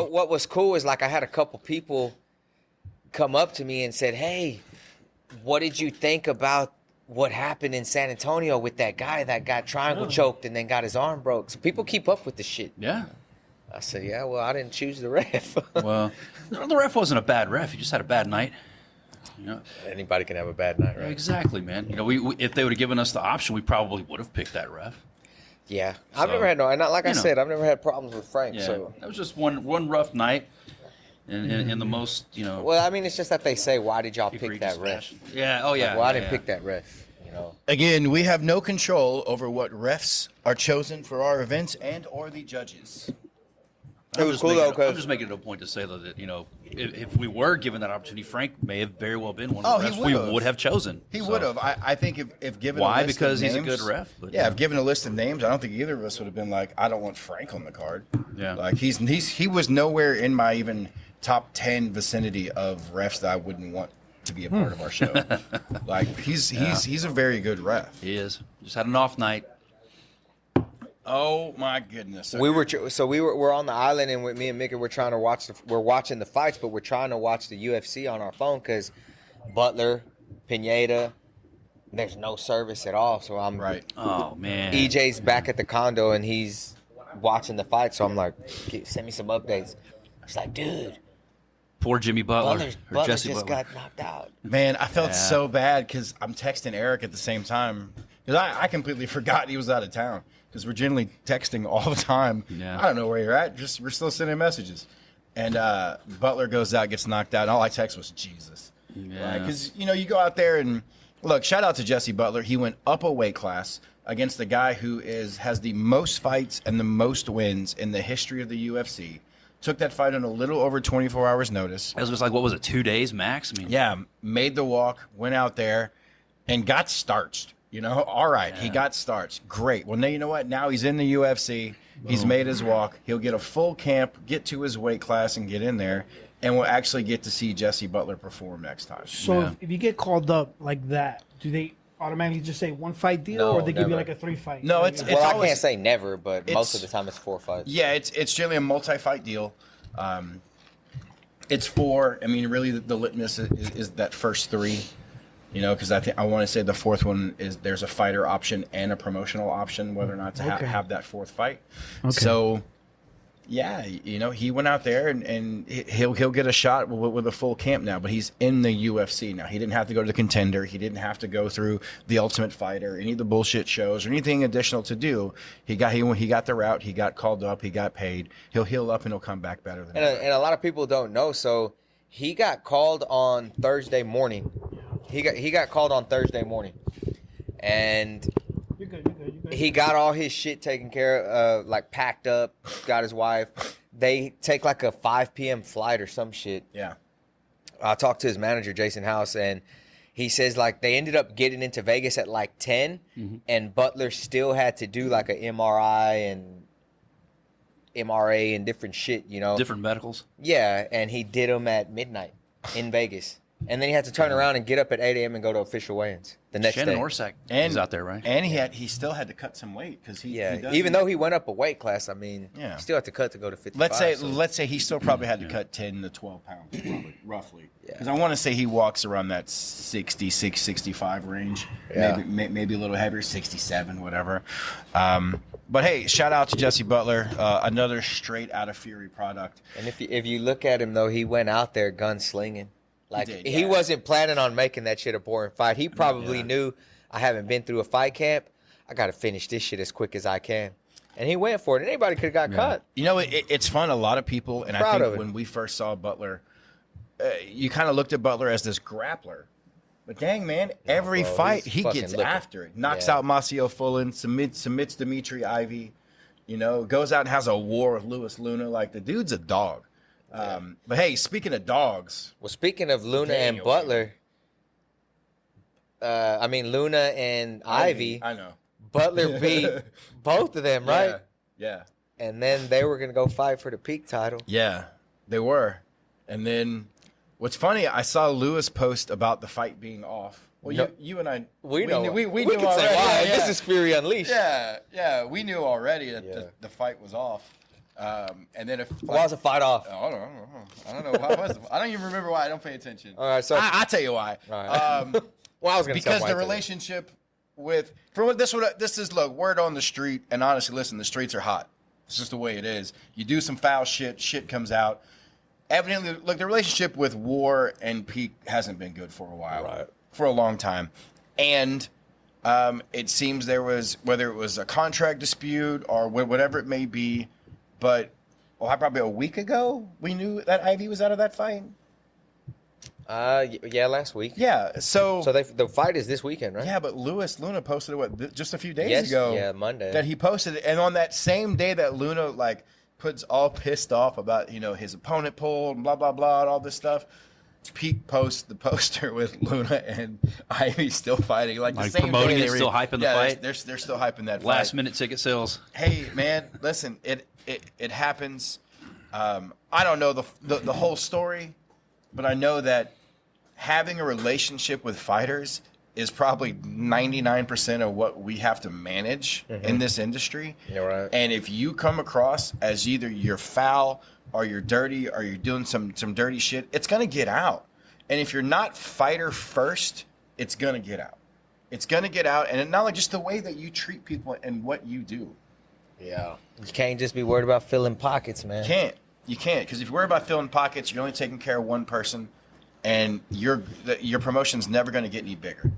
But what was cool is like I had a couple people come up to me and said, "Hey, what did you think about what happened in San Antonio with that guy that got triangle choked and then got his arm broke?" So people keep up with the shit. Yeah. I said, "Yeah, well, I didn't choose the ref." Well, the ref wasn't a bad ref. He just had a bad night. You know, anybody can have a bad night, right? Exactly, man. You know, we if they would have given us the option, we probably would have picked that ref. Yeah, I've never had and like I said, I've never had problems with Frank. Yeah, so that was just one rough night, in the most, you know. Well, I mean, it's just that they say, "Why did y'all pick that ref?" Fashion. Yeah. Oh yeah. Like, well, I didn't pick that ref. You know. Again, we have no control over what refs are chosen for our events and or the judges. It was cool though, I'm just making it a point to say though that, you know, if we were given that opportunity, Frank may have very well been one of the refs we would have chosen. He would have. I think if given why a list because of he's names, a good ref. But, if given a list of names, I don't think either of us would have been like, I don't want Frank on the card. Yeah, like he was nowhere in my even top 10 vicinity of refs that I wouldn't want to be a part of our show. Like he's a very good ref. He is. Just had an off night. Oh my goodness! Okay. We're on the island, and with me and Mickey, we're watching the fights, but we're trying to watch the UFC on our phone because Butler, Pineda, there's no service at all. So I'm right. Oh man. EJ's back at the condo and he's watching the fight. So I'm like, send me some updates. It's like, dude. Poor Jimmy Butler. Butler Jesse just Butler got knocked out. Man, I felt so bad because I'm texting Eric at the same time because I completely forgot he was out of town. Because we're generally texting all the time. Yeah. I don't know where you're at. We're still sending messages. And Butler goes out, gets knocked out, and all I text was Jesus. Yeah. Because, you go out there and, look, shout out to Jesse Butler. He went up a weight class against the guy who has the most fights and the most wins in the history of the UFC. Took that fight on a little over 24 hours notice. It was just like, what was it, 2 days max? I mean, yeah, made the walk, went out there, and got starched. All right, he got starched. Great. Well, now you know what? Now he's in the UFC. He's made his walk. He'll get a full camp, get to his weight class, and get in there. And we'll actually get to see Jesse Butler perform next time. So if you get called up like that, do they automatically just say 1 fight deal, or they give you like a 3 fight? No, I can't say never, but most of the time it's 4 fights. Yeah, it's generally a multi-fight deal. It's 4. I mean, really, the litmus is that first 3. Because I want to say the 4th one is there's a fighter option and a promotional option, whether or not to have that 4th fight. Okay. So, yeah, he went out there and he'll get a shot with a full camp now, but he's in the UFC now. He didn't have to go to the Contender. He didn't have to go through the Ultimate Fighter, any of the bullshit shows or anything additional to do. He got the route. He got called up. He got paid. He'll heal up and he'll come back better than ever. And a lot of people don't know. So he got called on Thursday morning. He got called on Thursday morning, and you're good. He got all his shit taken care of, like packed up, got his wife. They take like a 5 p.m. flight or some shit. Yeah. I talked to his manager, Jason House, and he says like they ended up getting into Vegas at like 10, and Butler still had to do like an MRI and MRA and different shit, Different medicals? Yeah, and he did them at midnight in Vegas. And then he had to turn around and get up at 8 a.m. and go to official weigh-ins the next Shannon day. Orsak is out there, right? And he still had to cut some weight because even though he went up a weight class, I mean, he still had to cut to go to 55. Let's say he still probably had to cut 10 to 12 pounds, roughly. Because I want to say he walks around that 66, 65 range, maybe a little heavier, 67, whatever. But hey, shout out to Jesse Butler, another straight out of Fury product. And if you look at him though, he went out there gunslinging. Like, he wasn't planning on making that shit a boring fight. He probably knew, I haven't been through a fight camp. I got to finish this shit as quick as I can. And he went for it. And anybody could have got cut. It's fun. A lot of people, and I think when we first saw Butler, you kind of looked at Butler as this grappler. But dang, man, every fight, he gets after it. Knocks out Masio Fullen, submits Dimitri Ivy, goes out and has a war with Louis Luna. Like, the dude's a dog. But hey, speaking of dogs. Well, speaking of Luna and Butler, Luna and Ivy. I know. Butler beat both of them, right? Yeah. And then they were going to go fight for the Peak title. Yeah, they were. And then what's funny, I saw Lewis post about the fight being off. Well, you and I, we know. We We knew can already. say why. This is Fury Unleashed. Yeah, we knew already that the fight was off. And then why was the fight off? I don't know. Why was it? I don't even remember why. I don't pay attention. All right, so I'll tell you why. All right. Well, I was gonna because the relationship with this is look, word on the street, and honestly, listen, the streets are hot. It's just the way it is. You do some foul shit comes out. Evidently, look, the relationship with War and Peak hasn't been good for a while, Right. for a long time, and it seems there was, whether it was a contract dispute or whatever it may be, but probably a week ago we knew that Ivy was out of that fight. Yeah, last week. Yeah, so the fight is this weekend, right? yeah, but Luna posted it just a few days ago. Yeah, Monday. That he posted it, and on that same day that Luna like puts all pissed off about his opponent pulled and blah blah blah and all this stuff, Pete posts the poster with Luna and Ivy still fighting, like the same promoting day it, still hyping the fight. They're still hyping that Last fight. minute ticket sales. Hey man, listen, it happens. I don't know the whole story, but I know that having a relationship with fighters is probably 99% of what we have to manage in this industry. You're right. And if you come across as either you're foul or you're dirty or you're doing some dirty shit, it's going to get out. And if you're not fighter first, it's going to get out. It's going to get out. And not like just the way that you treat people and what you do. Yeah. You can't just be worried about filling pockets, man. You can't. Because if you worry about filling pockets, you're only taking care of one person. And your promotion's never going to get any bigger.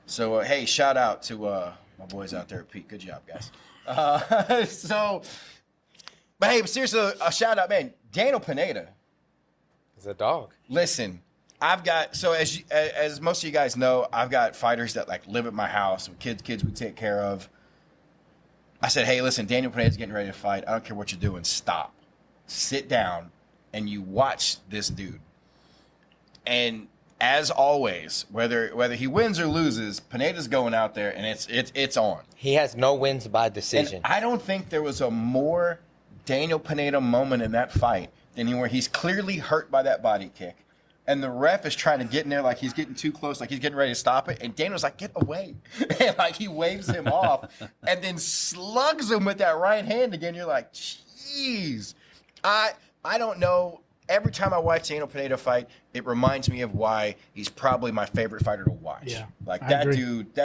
So, hey, shout out to my boys out there at Pete. Good job, guys. But hey, seriously, a shout out, man. Daniel Pineda. He's a dog. Listen, I've got, so as most of you guys know, I've got fighters that like live at my house with kids we take care of. I said, hey, listen, Daniel Pineda's getting ready to fight. I don't care what you're doing. Stop. Sit down and you watch this dude. And as always, whether he wins or loses, Pineda's going out there and it's on. He has no wins by decision. And I don't think there was a more Daniel Pineda moment in that fight than where he's clearly hurt by that body kick. And the ref is trying to get in there like he's getting too close, like he's getting ready to stop it. And Daniel's like, get away. And like he waves him off and then slugs him with that right hand again. You're like, jeez. I don't know. Every time I watch Daniel Pineda fight, it reminds me of why he's probably my favorite fighter to watch. Yeah, like I that agree.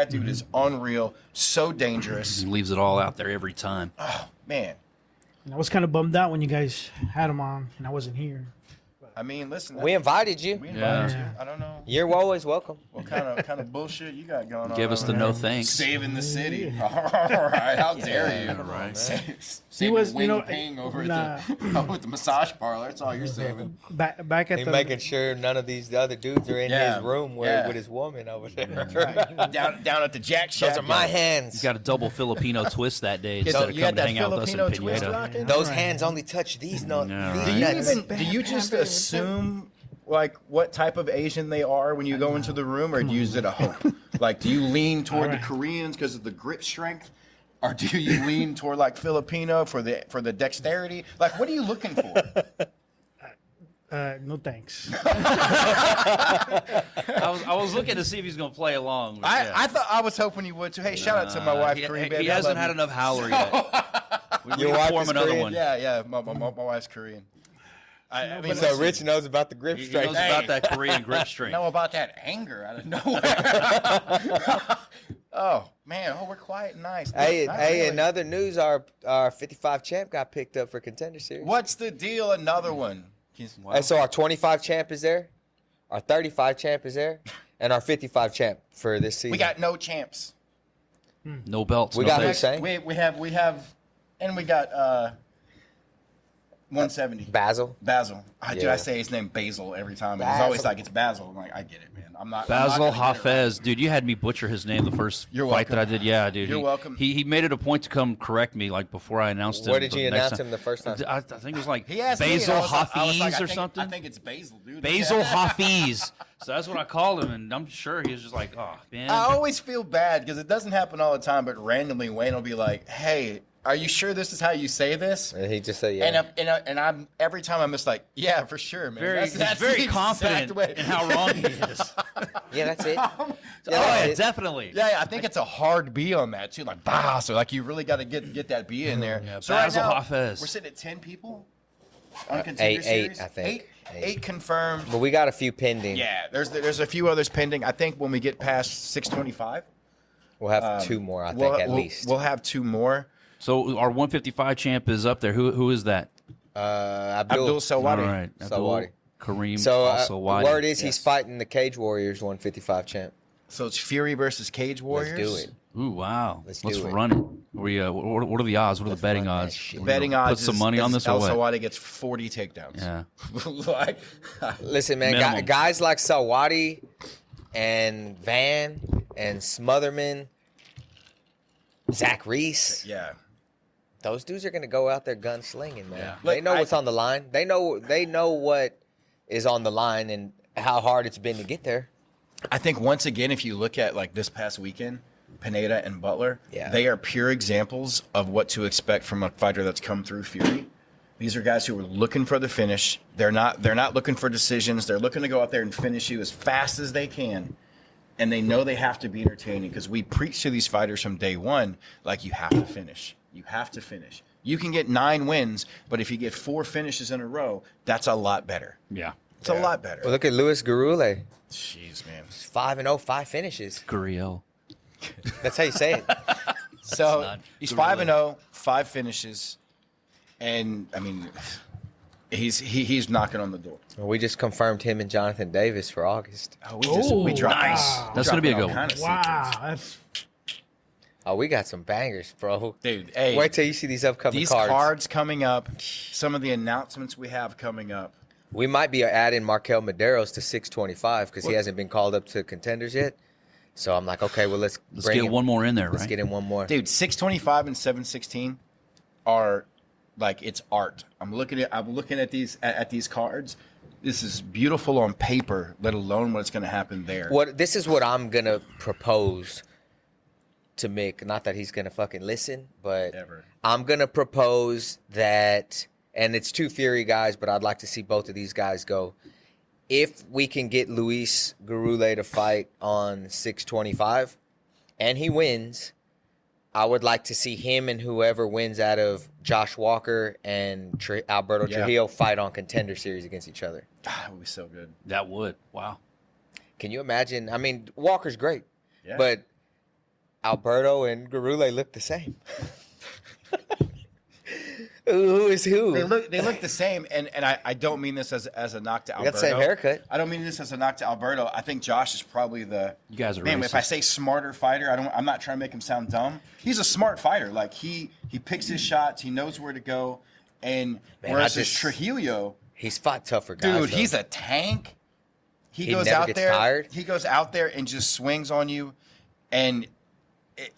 dude is unreal, so dangerous. He leaves it all out there every time. Oh man. And I was kind of bummed out when you guys had him on and I wasn't here. I mean, listen. We invited you. We invited Yeah. you. I don't know You're always welcome. what kind of bullshit you got going on. Give us over the there. no thanks. Saving the city. All right, how dare you? Right. Saving was, Wing Ping over at the massage parlor. That's all you're saving. Back at He's the making sure none of these other dudes are in Yeah, his room yeah. with his woman over there. Right. down at the Jack Shack. Those are my hands. You got a double Filipino twist that day instead of you got coming to that hang out with us in Filipino twist Pineda. rocking? Those hands only touch these nuts. Yeah, These right. Do you nuts. do you just assume like what type of Asian they are when you go into the room, or do you use it a hope? Like, do you lean toward the Alright. Koreans because of the grip strength, or do you lean toward like Filipino for the dexterity? Like, what are you looking for? no thanks. I was looking to see if he's going to play along. But yeah. I was hoping you would too. Hey, shout out to my wife, Korean baby. He I hasn't love had you. enough howler yet. We Your need to wife form is another Korean? one. Yeah, my wife's Korean. I mean, So listen, Rich knows about the grip He strength. knows about that Korean grip strength. know about that anger out of nowhere. Oh man, we're quiet and nice. Hey, Not hey! really. In other news, our 55 champ got picked up for Contender Series. What's the deal? Another one. And so our 25 champ is there, our 35 champ is there, and our 55 champ for this season. We got no champs. No belts. We no got things. Hussein. We have, and we got 170. Basil. Basil. Dude, Yeah. I say his name Basil every time. And he's Basil. always like, it's Basil. I'm like, I get it, man. I'm not Basil gonna get it right. Hafez, dude, you had me butcher his name the first You're fight welcome. that I did. Yeah, dude. You're welcome. He made it a point to come correct me like before I announced him. Where did the you next announce time. him the first time? I think it was like He asked me, and Basil I was like, Hafiz I or think- something. I think it's Basil, dude. Basil Hafiz. So that's what I called him, and I'm sure he was just like, oh man. I always feel bad because it doesn't happen all the time, but randomly Wayne will be like, hey, are you sure this is how you say this? And he just said, yeah. And I'm every time I'm just like, yeah, for sure, man. That's very confident in how wrong he is. Yeah, that's it. Definitely. Yeah, I think it's a hard B on that too, like Bass, or like you really got to get that B in there. Yeah, so right now, Hafez. we're sitting at 10 people on Contender eight, Series. I think. Eight confirmed. But we got a few pending. Yeah, there's a few others pending. I think when we get past 625, we'll have 2 more. I think at least we'll have 2 more. So our 155 champ is up there. Who is that? Abdul Sawadi. All right, Abdul Kareem. So word is he's Yes. fighting the Cage Warriors 155 champ. So it's Fury versus Cage Warriors. Let's do it. Ooh, wow. Let's Let's do it. run it. What are the odds? What are the betting run that odds? shit. The betting odds Put some money on this or El what? Sawadi gets 40 takedowns. Yeah. Like, Listen, man, Minimum. guys like Sawadi and Van and Smotherman, Zach Reese, yeah. those dudes are going to go out there gunslinging, man. Yeah. They Look, know what's on the line. They know what is on the line and how hard it's been to get there. I think once again, if you look at like this past weekend, Pineda and Butler, they are pure examples of what to expect from a fighter that's come through Fury. These are guys who are looking for the finish. They're not looking for decisions. They're looking to go out there and finish you as fast as they can. And they know they have to be entertaining because we preach to these fighters from day one, like you have to finish. You have to finish. You can get 9 wins, but if you get 4 finishes in a row, that's a lot better. Yeah. It's a lot better. Well, look at Luis Garule. Jeez, man. 5-0, 5 finishes. Guriel. That's how you say it. So not he's good, 5-0, 5 finishes, and I mean, he's knocking on the door. Well, we just confirmed him and Jonathan Davis for August. Oh, we dropped nice. That's gonna be a good one. Wow, that's Oh, we got some bangers, bro. Dude. Hey, Wait till you see these upcoming these cards. cards coming up. Some of the announcements we have coming up. We might be adding Markel Medeiros to 625 because he hasn't been called up to contenders yet. So I'm like, okay, well, let's bring get him. one more in there, Let's right? get in one more. Dude, 625 and 716 are like it's art. I'm looking at these cards. This is beautiful on paper, let alone what's going to happen there. This is what I'm gonna propose to Mick. Not that he's gonna fucking listen, but Ever. I'm gonna propose that, and it's 2 Fury guys, but I'd like to see both of these guys go. If we can get Luis Garule to fight on 625, and he wins, I would like to see him and whoever wins out of Josh Walker and Alberto Trujillo fight on Contender Series against each other. That would be so good. That would. Wow. Can you imagine? I mean, Walker's great, Yeah. but Alberto and Garule look the same. Who is who? They look the same, and I don't mean this as a knock to They Alberto. got the same haircut. I don't mean this as a knock to Alberto. I think Josh is probably the You guys are man. racist. If I say smarter fighter, I'm not trying to make him sound dumb. He's a smart fighter. Like he picks his shots. He knows where to go. And Man, whereas I this just- Trujillo, He's fought tougher guys. dude, though. he's a tank. He goes never out gets there. tired. He goes out there and just swings on you. And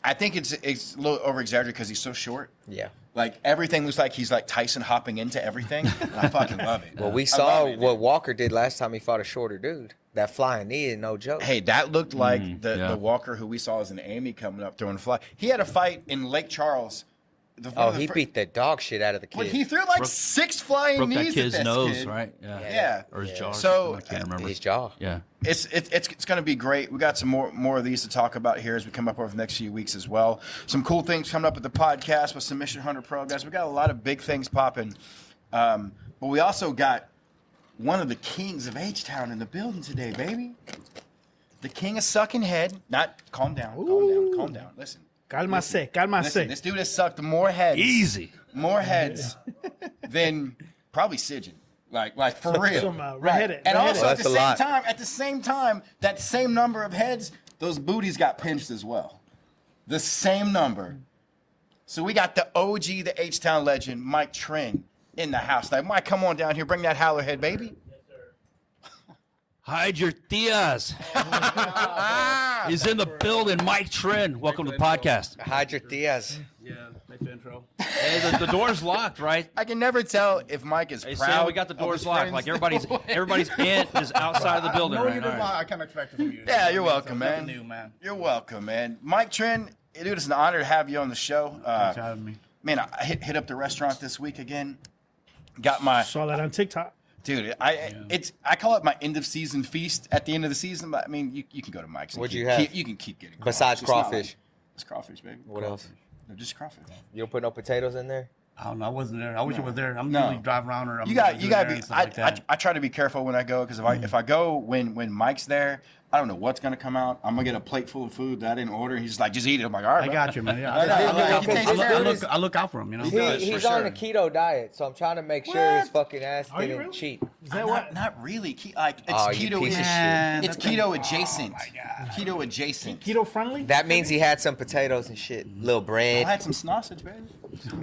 I think it's a little over exaggerated because he's so short. Yeah. Like everything looks like he's like Tyson hopping into everything. And I fucking love it. Well, we I saw love it, what dude. Walker did last time he fought a shorter dude. That flying knee is no joke. Hey, that looked like yeah. the Walker who we saw as an Amy coming up throwing fly. He had a fight in Lake Charles. He beat the dog shit out of the kid. But he threw like 6 flying Broke knees that kid's at this nose, kid. right? Yeah. Yeah. Or his jaw. or So, something. I can't remember. His jaw. Yeah. It's going to be great. We got some more of these to talk about here as we come up over the next few weeks as well. Some cool things coming up with the podcast with Submission Hunter Pro guys. We got a lot of big things popping, but we also got one of the kings of H-Town in the building today, baby. The king of sucking head. Not calm down, calm down. Listen, Cálmase. this dude has sucked more heads, more heads than probably Sigyn. Like for real. Some, right. redheaded- And redheaded. also That's at the same time, that same number of heads, those booties got pinched as well. The same number. So we got the OG, the H-Town legend, Mike Trinh, in the house. Now, Mike, come on down here. Bring that howler head, baby. Hide your tias. He's in the building. Mike Trinh. Welcome to the podcast. Hide your tias. Yeah, nice intro. Hey, the door's locked, right? I can never tell if Mike is Hey, proud. Sam, we got the of doors his locked. friends. Like everybody's aunt is outside of the building No, right you did now. not. I kind of expected from you. Yeah, you're welcome, So nothing man. New, man. You're welcome, man. Mike Trinh, dude, it's an honor to have you on the show. Thanks for having me. man, I hit up the restaurant this week again. Got my Saw that on TikTok. dude. I call it my end of season feast at the end of the season. But I mean, you can go to Mike's. What'd you have? You can keep getting Besides It's not crawfish. It's crawfish, baby. What else? No, just crawfish. You don't put no potatoes in there? I don't know. I wasn't there. I wish I was there. I'm No. usually driving around or I'm You got usually to there be. and stuff like that. I try to be careful when I go because if I go when Mike's there, I don't know what's gonna come out. I'm gonna get a plate full of food that I didn't order. He's just like, just eat it. I'm like, all right, I bro. got you, man. Yeah, I know, I look out for him. You know. He's on the keto diet, so I'm trying to make sure his fucking ass Are you didn't really? cheat. Is that what? Not really. It's Oh, you keto. piece of Man, It's that thing- keto adjacent. Oh my God. Keto adjacent. Keto friendly? That means he had some potatoes and shit, little I bread. had some sausage, baby.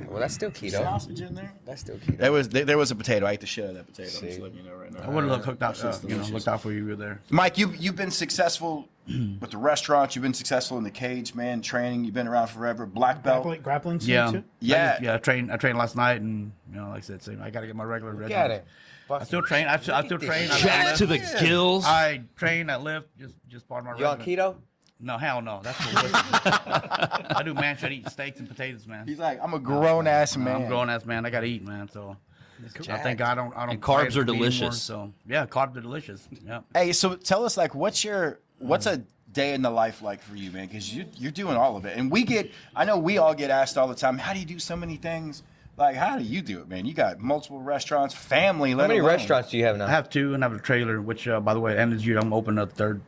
Well, that's still keto. Sausage in there. That's still keto. There was a potato. I ate the shit out of that potato. I'm just letting you know right now. I would have looked out, delicious. looked out for you. You were there. Mike, you've been successful with the restaurants. You've been successful in the cage, man. Training. You've been around forever. Black belt. Grappling scene Yeah, too? Yeah. I trained last night, and like I said, so I got to get my regular Got regimen. it. I still train. I still train. Jacked to the gills. I train. I lift. Just part of my You on regimen. keto? No, hell no. That's delicious. I do man shit. Eat steaks and potatoes, man. He's like, I'm a grown ass man. I'm a grown ass man. I gotta eat, man. So I think I don't. And carbs crave are for eating delicious. more, so yeah, carbs are delicious. Yeah. Hey, so tell us, like, what's a day in the life like for you, man? Because you're doing all of it, and I know we all get asked all the time, how do you do so many things? Like, how do you do it, man? You got multiple restaurants, family. How many restaurants do you have now? I have two, and I have a trailer. Which, by the way, end of this year, I'm opening a third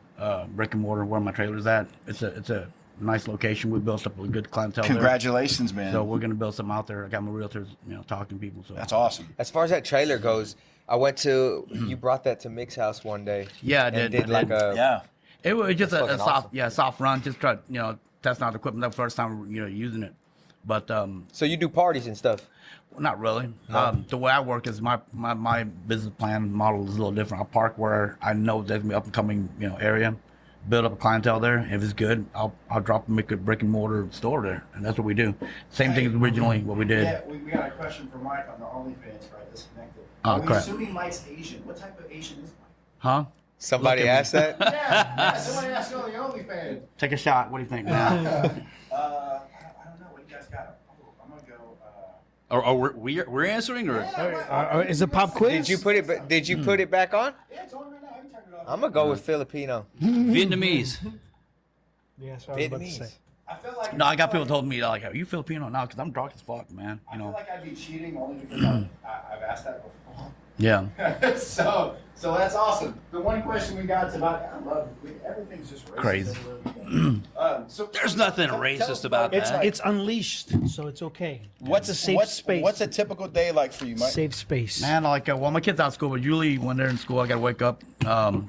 brick and mortar where my trailer's at. It's a nice location. We built up a good clientele. Congratulations, man. So we're gonna build something out there. I got my realtors, talking to people. So That's awesome. As far as that trailer goes, I went to. You brought that to Mick's house one day. Yeah, I and did. like a. Yeah. It was just a fucking soft, awesome. soft run. Just try, testing out the equipment the first time, using it. But So you do parties and stuff. not really. The way I work is my business plan model is a little different. I park where I know there's gonna be up and coming, area, build up a clientele there. If it's good, I'll drop and make a brick and mortar store there, and that's what we do. Same thing as originally what we did. Yeah, we got a question for Mike on the OnlyFans, right? Disconnected. Oh, crap. Assuming Mike's Asian. What type of Asian is Mike? Huh? Somebody Look at me. asked that. Yeah, somebody asked on the OnlyFans. Take a shot. What do you think, man? I don't know what you guys got. I'm gonna go. Or we're answering, or Is it pop quiz? Did you put it back on? Yeah, it's on right now. You turn it off. I'm gonna go with Filipino. Vietnamese. Yeah, that's what I was about to Vietnamese. say. I feel like No, I got people told me like, "Are you Filipino now?" Because I'm dark as fuck, man. I feel like I'd be cheating only because I've asked that before. Yeah. so that's awesome. The one question we got is about everything's just racist Crazy. everywhere we go. So There's nothing racist about It's that. it's unleashed, so it's okay. what's it's a safe space. What's a typical day like for you, Mike? safe space? Man, like, well, my kid's out of school, but usually when they're in school, I gotta wake up,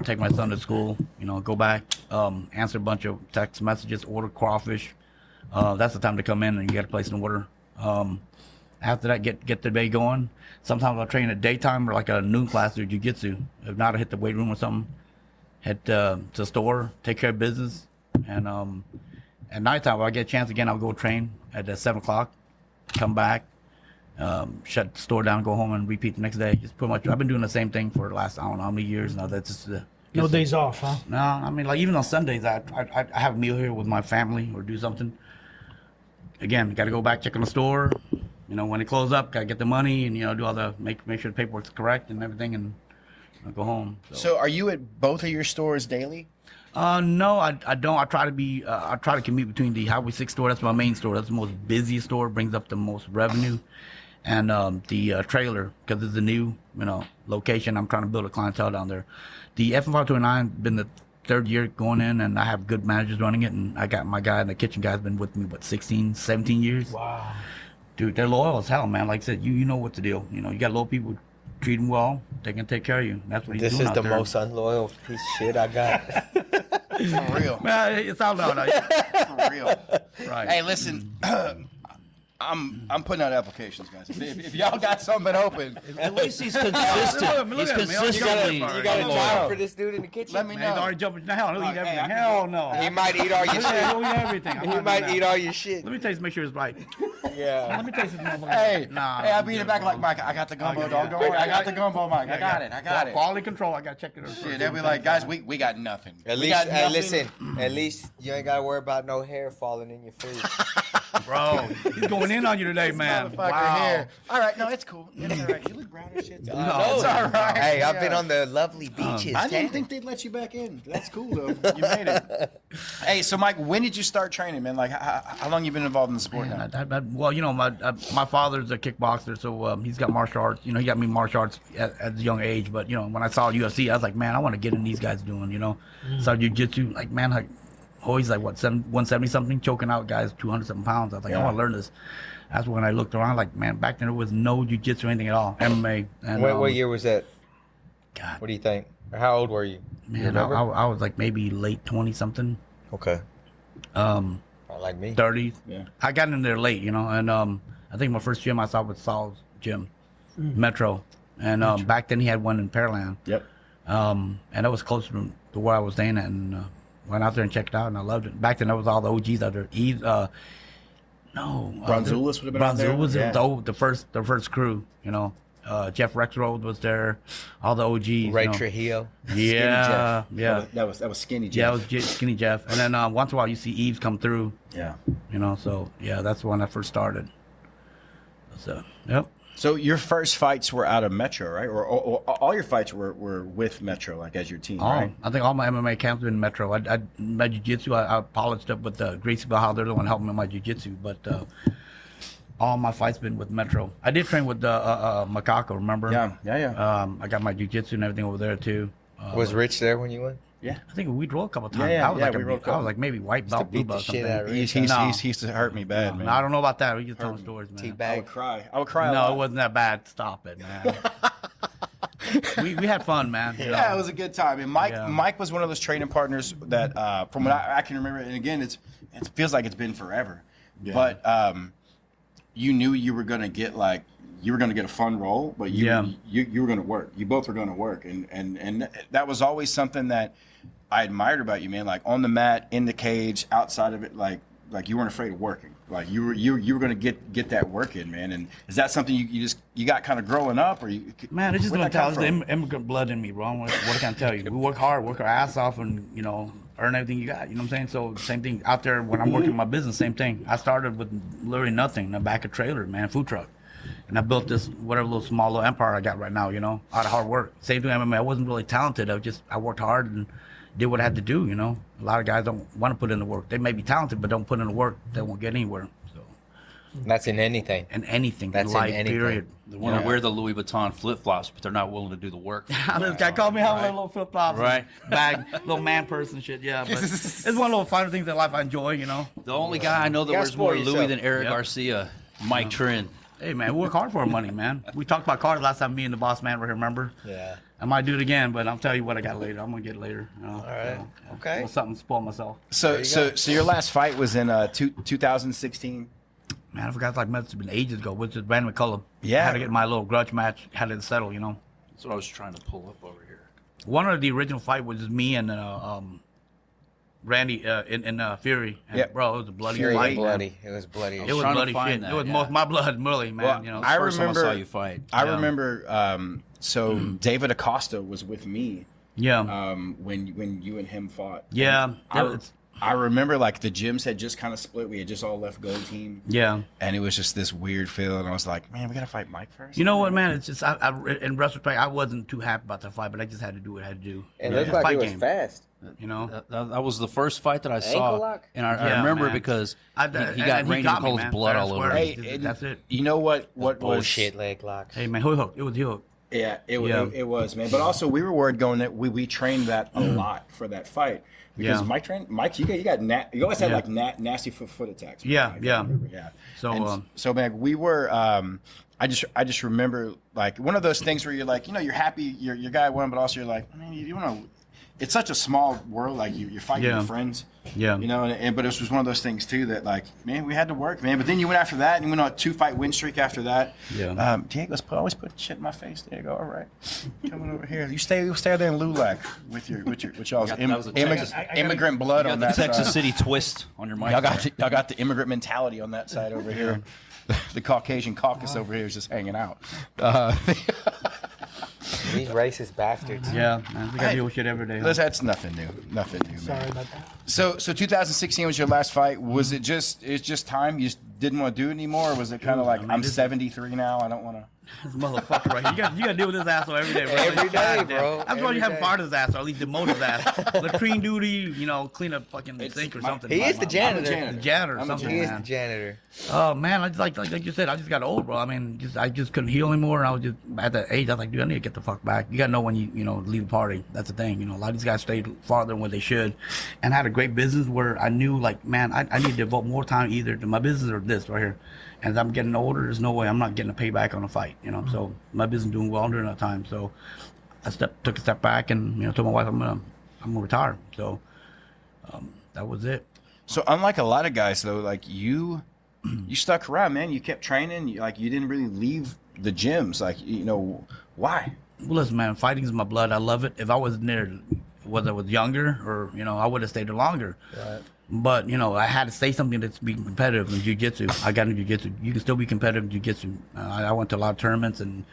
take my son to school, go back, answer a bunch of text messages, order crawfish. That's the time to come in and you gotta place an order. After that, get the day going. Sometimes I'll train at daytime or like a noon class or jiu-jitsu. If not, I hit the weight room or something, head to the store, take care of business. And at nighttime, when I get a chance again, I'll go train at 7 o'clock, come back, shut the store down, go home and repeat the next day. Just pretty much, I've been doing the same thing for the last, I don't know how many years now. That's just No days off, huh? No, I mean, like even on Sundays, I have a meal here with my family or do something. Again, got to go back, check on the store. When it closes up, got to get the money and, do all the, make sure the paperwork's correct and everything and go home. So are you at both of your stores daily? No, I don't. I try to commute between the Highway 6 store. That's my main store. That's the most busiest store, brings up the most revenue. And the trailer, because it's a new, location. I'm trying to build a clientele down there. The FM529 been the third year going in, and I have good managers running it. And I got my guy in the kitchen guy's been with me, 16, 17 years. Wow. Dude, they're loyal as hell, man. Like I said, you know what the deal. You got loyal people, treat them well, they can take care of you. That's what he's This doing is out the there. most unloyal piece of shit I got. For real. Man, it's out now. For real. Right. Hey, listen. I'm putting out applications, guys. If y'all got something open, At least he's consistent. Look He's at me. consistently. You got a job for this dude in the kitchen? let me Man, he's know. already jumping. Hell, he'll eat Hey, everything. I can Hell no. He might eat all your He'll shit. eat everything. He might eat all your shit. Let me taste, make sure it's right. Yeah. Let me taste this motherfucker. Hey, Nah. I'll be in the back like Mike. I got the gumbo, Okay, dog. yeah. Don't worry. I got the gumbo, Mike. I got it. Quality control. I gotta check it out. Shit, they'll be like, guys, we got nothing. At We least, got nothing. listen. At least you ain't gotta worry about no hair falling in your food. Bro, he's going in on you today, man. Motherfucker here. All right, no, it's cool. It's all right. You look brown as shit. No, It's all right. Hey, I've been on the lovely beaches. I didn't think they'd let you back in. That's cool though. You made it. Hey, so Mike, when did you start training, man? Like, how long you been involved in the sport now? Well, you know, my father's a kickboxer, so he's got martial arts. You know, he got me martial arts at a young age. But you know, when I saw UFC, I was like, man, I want to get in these guys doing. You know, saw jiu-jitsu. Like, man, like, he's like what 170 something, choking out guys 200 something pounds. I was like, I want to learn this. That's when I looked around. Like, man, back then there was no jiu-jitsu or anything at all. MMA. And, what year was that? God, What do you think? Or how old were you? man, I was like maybe late 20 something. Okay. Like me. 30. Yeah. I got in there late, you know, and I think my first gym I saw was Saul's gym, Metro, and back then he had one in Pearland. Yep. And that was closer to where I was staying at, and went out there and checked it out, and I loved it. Back then, that was all the OGs out there. Bronzoulis would have been out there. Bronzoulis, the first crew, you know. Jeff Rexroad was there, all the OGs. Ray you know. Trujillo. Yeah, yeah. That was Skinny Jeff. Yeah, it was Skinny Jeff. And then once in a while, you see Eves come through. Yeah. You know, so yeah, that's when I first started. So, yep. So your first fights were out of Metro, right? Or all your fights were with Metro, like as your team, right? I think all my MMA camps were in Metro. My jiu-jitsu, I polished up with Gracie Bahal. They're the one helping me with my jiu-jitsu. But all my fights been with Metro. I did train with Macaco, remember? Yeah. I got my jiu-jitsu and everything over there, too. Was Rich there when you went? Yeah. I think we rolled a couple times. Yeah, I was we like maybe white belt, blue beat the belt, shit something. out of He used to hurt me bad, man. No, I don't know about that. We just telling stories, man. I would Teabag. cry. I would cry a No, lot. it wasn't that bad. Stop it, man. we had fun, man. You know? Yeah, it was a good time. And Yeah. Mike was one of those training partners that, from what I can remember, and again, it feels like it's been forever. Yeah. But you knew you were gonna get a fun role, but you were gonna work. You both were gonna work, and that was always something that I admired about you, man. Like on the mat, in the cage, outside of it, like you weren't afraid of working. Like you were gonna get that work in, man. And is that something you got kind of growing up, or you? Man, it's just the mentality, the immigrant blood in me, bro. What can I tell you? We work hard, work our ass off, and you know, earn everything you got. You know what I'm saying? So same thing out there when I'm working my business. Same thing. I started with literally nothing in the back of a trailer, man, food truck, and I built this whatever little small little empire I got right now. You know, out of hard work. Same thing MMA. I wasn't really talented. I worked hard and did what I had to do. You know, a lot of guys don't want to put in the work. They may be talented, but don't put in the work. They won't get anywhere. So That's in anything. in anything, That's in life, in anything. period. They want to wear the Louis Vuitton flip flops, but they're not willing to do the work. This guy called me having a little flip flops, Right. bag, little man person shit. Yeah, but it's one of those finer things in life I enjoy. You know. The only guy I know that gotta wears more spoil Louis yourself. than Eric Yep. Garcia, Mike Trinh. Hey man, we work hard for our money, man. We talked about cars last time. Me and the boss man were here. Remember? Yeah. I might do it again, but I'll tell you what I got later. I'm gonna get it later. You know? All right. So, Okay. little something to spoil myself. So your last fight was in 2016. Man, I forgot. It's like must have been ages ago. Which is Brandon McCullum. Yeah. I had to get my little grudge match. Had it settled. You know. That's what I was trying to pull up over here. One of the original fight was just me and Randy in Fury. And, Yeah. bro, it was a bloody Fury fight. bloody. It was bloody. It was trying to bloody find shit. that, It was yeah. most my blood, really, man. Well, you know. I First time remember- I saw you fight. I Yeah. remember. So David Acosta was with me Yeah. when you and him fought. Yeah. I remember like the gyms had just kind of split. We had just all left Gold Team. Yeah. And it was just this weird feeling. I was like, man, we gotta fight Mike first. You know what, man? It's just in retrospect, I wasn't too happy about that fight, but I just had to do what I had to do. It You know, looked it's a like fight it was game, fast. You know. That was the first fight that I Ankle saw, lock? and I Yeah, remember man. because I- he got and he Randy got me, McCullum's man. blood Fair all over swear. him. Hey, That's it. You know what was Bullshit leg locks. Hey man, heel hook. It was heel hook. Yeah, it Yeah. was, man. But also, we were worried going that we trained that a lot for that fight because Yeah. Mike, you always had Yeah. like nasty foot attacks. Yeah, Mike, yeah. I remember, yeah. So, And so man, we were. I just remember like one of those things where you're like, you know, you're happy your guy won, but also you're like, man, you want to. It's such a small world, like you're fighting Yeah. with friends. Yeah. You know, but it was one of those things too that like, man, we had to work, man. But then you went after that, and you went on a 2-fight win streak after that. Yeah. Diego's always putting shit in my face. There you go. All right, coming over here. You stay there in LULAC with y'all's That was a Texas- immigrant blood You on got the that Texas side. City twist on your mic. Y'all there. got the immigrant mentality on that side over here. The Caucasian caucus over here is just hanging out. These racist bastards. Yeah, man. We got to deal with shit every day. Huh? That's nothing new. Nothing new, man. Sorry about that. So 2016 was your last fight. Was it's just time? You just didn't want to do it anymore, or was it kind of like I'm 73 now? I don't want to. This motherfucker right here. You gotta deal with this asshole every day, bro. Every day, bro. That's why you haven't fired his ass, or at least demoted his ass. Latrine duty, clean up fucking sink or something. He is the janitor. The janitor or something. He is the janitor. Oh man, I just like you said, I just got old, bro. I mean, I just couldn't heal anymore, and I was just at that age. I was like, dude, I need to get the fuck back. You gotta know when you leave the party. That's the thing. A lot of these guys stayed farther than what they should, and I had a great business where I knew, like, man, I need to devote more time either to my business or this right here. And as I'm getting older, there's no way I'm not getting a payback on a fight. So my business doing well during that time. So I took a step back and told my wife I'm gonna retire. So that was it. So unlike a lot of guys though, like you stuck around, man. You kept training. You didn't really leave the gyms. Like why? Well, listen, man, fighting is my blood. I love it. If I was there, whether I was younger or I would have stayed there longer. Right. But I had to say something that's being competitive in jiu-jitsu. I got into jiu-jitsu. You can still be competitive in jiu-jitsu. I went to a lot of tournaments and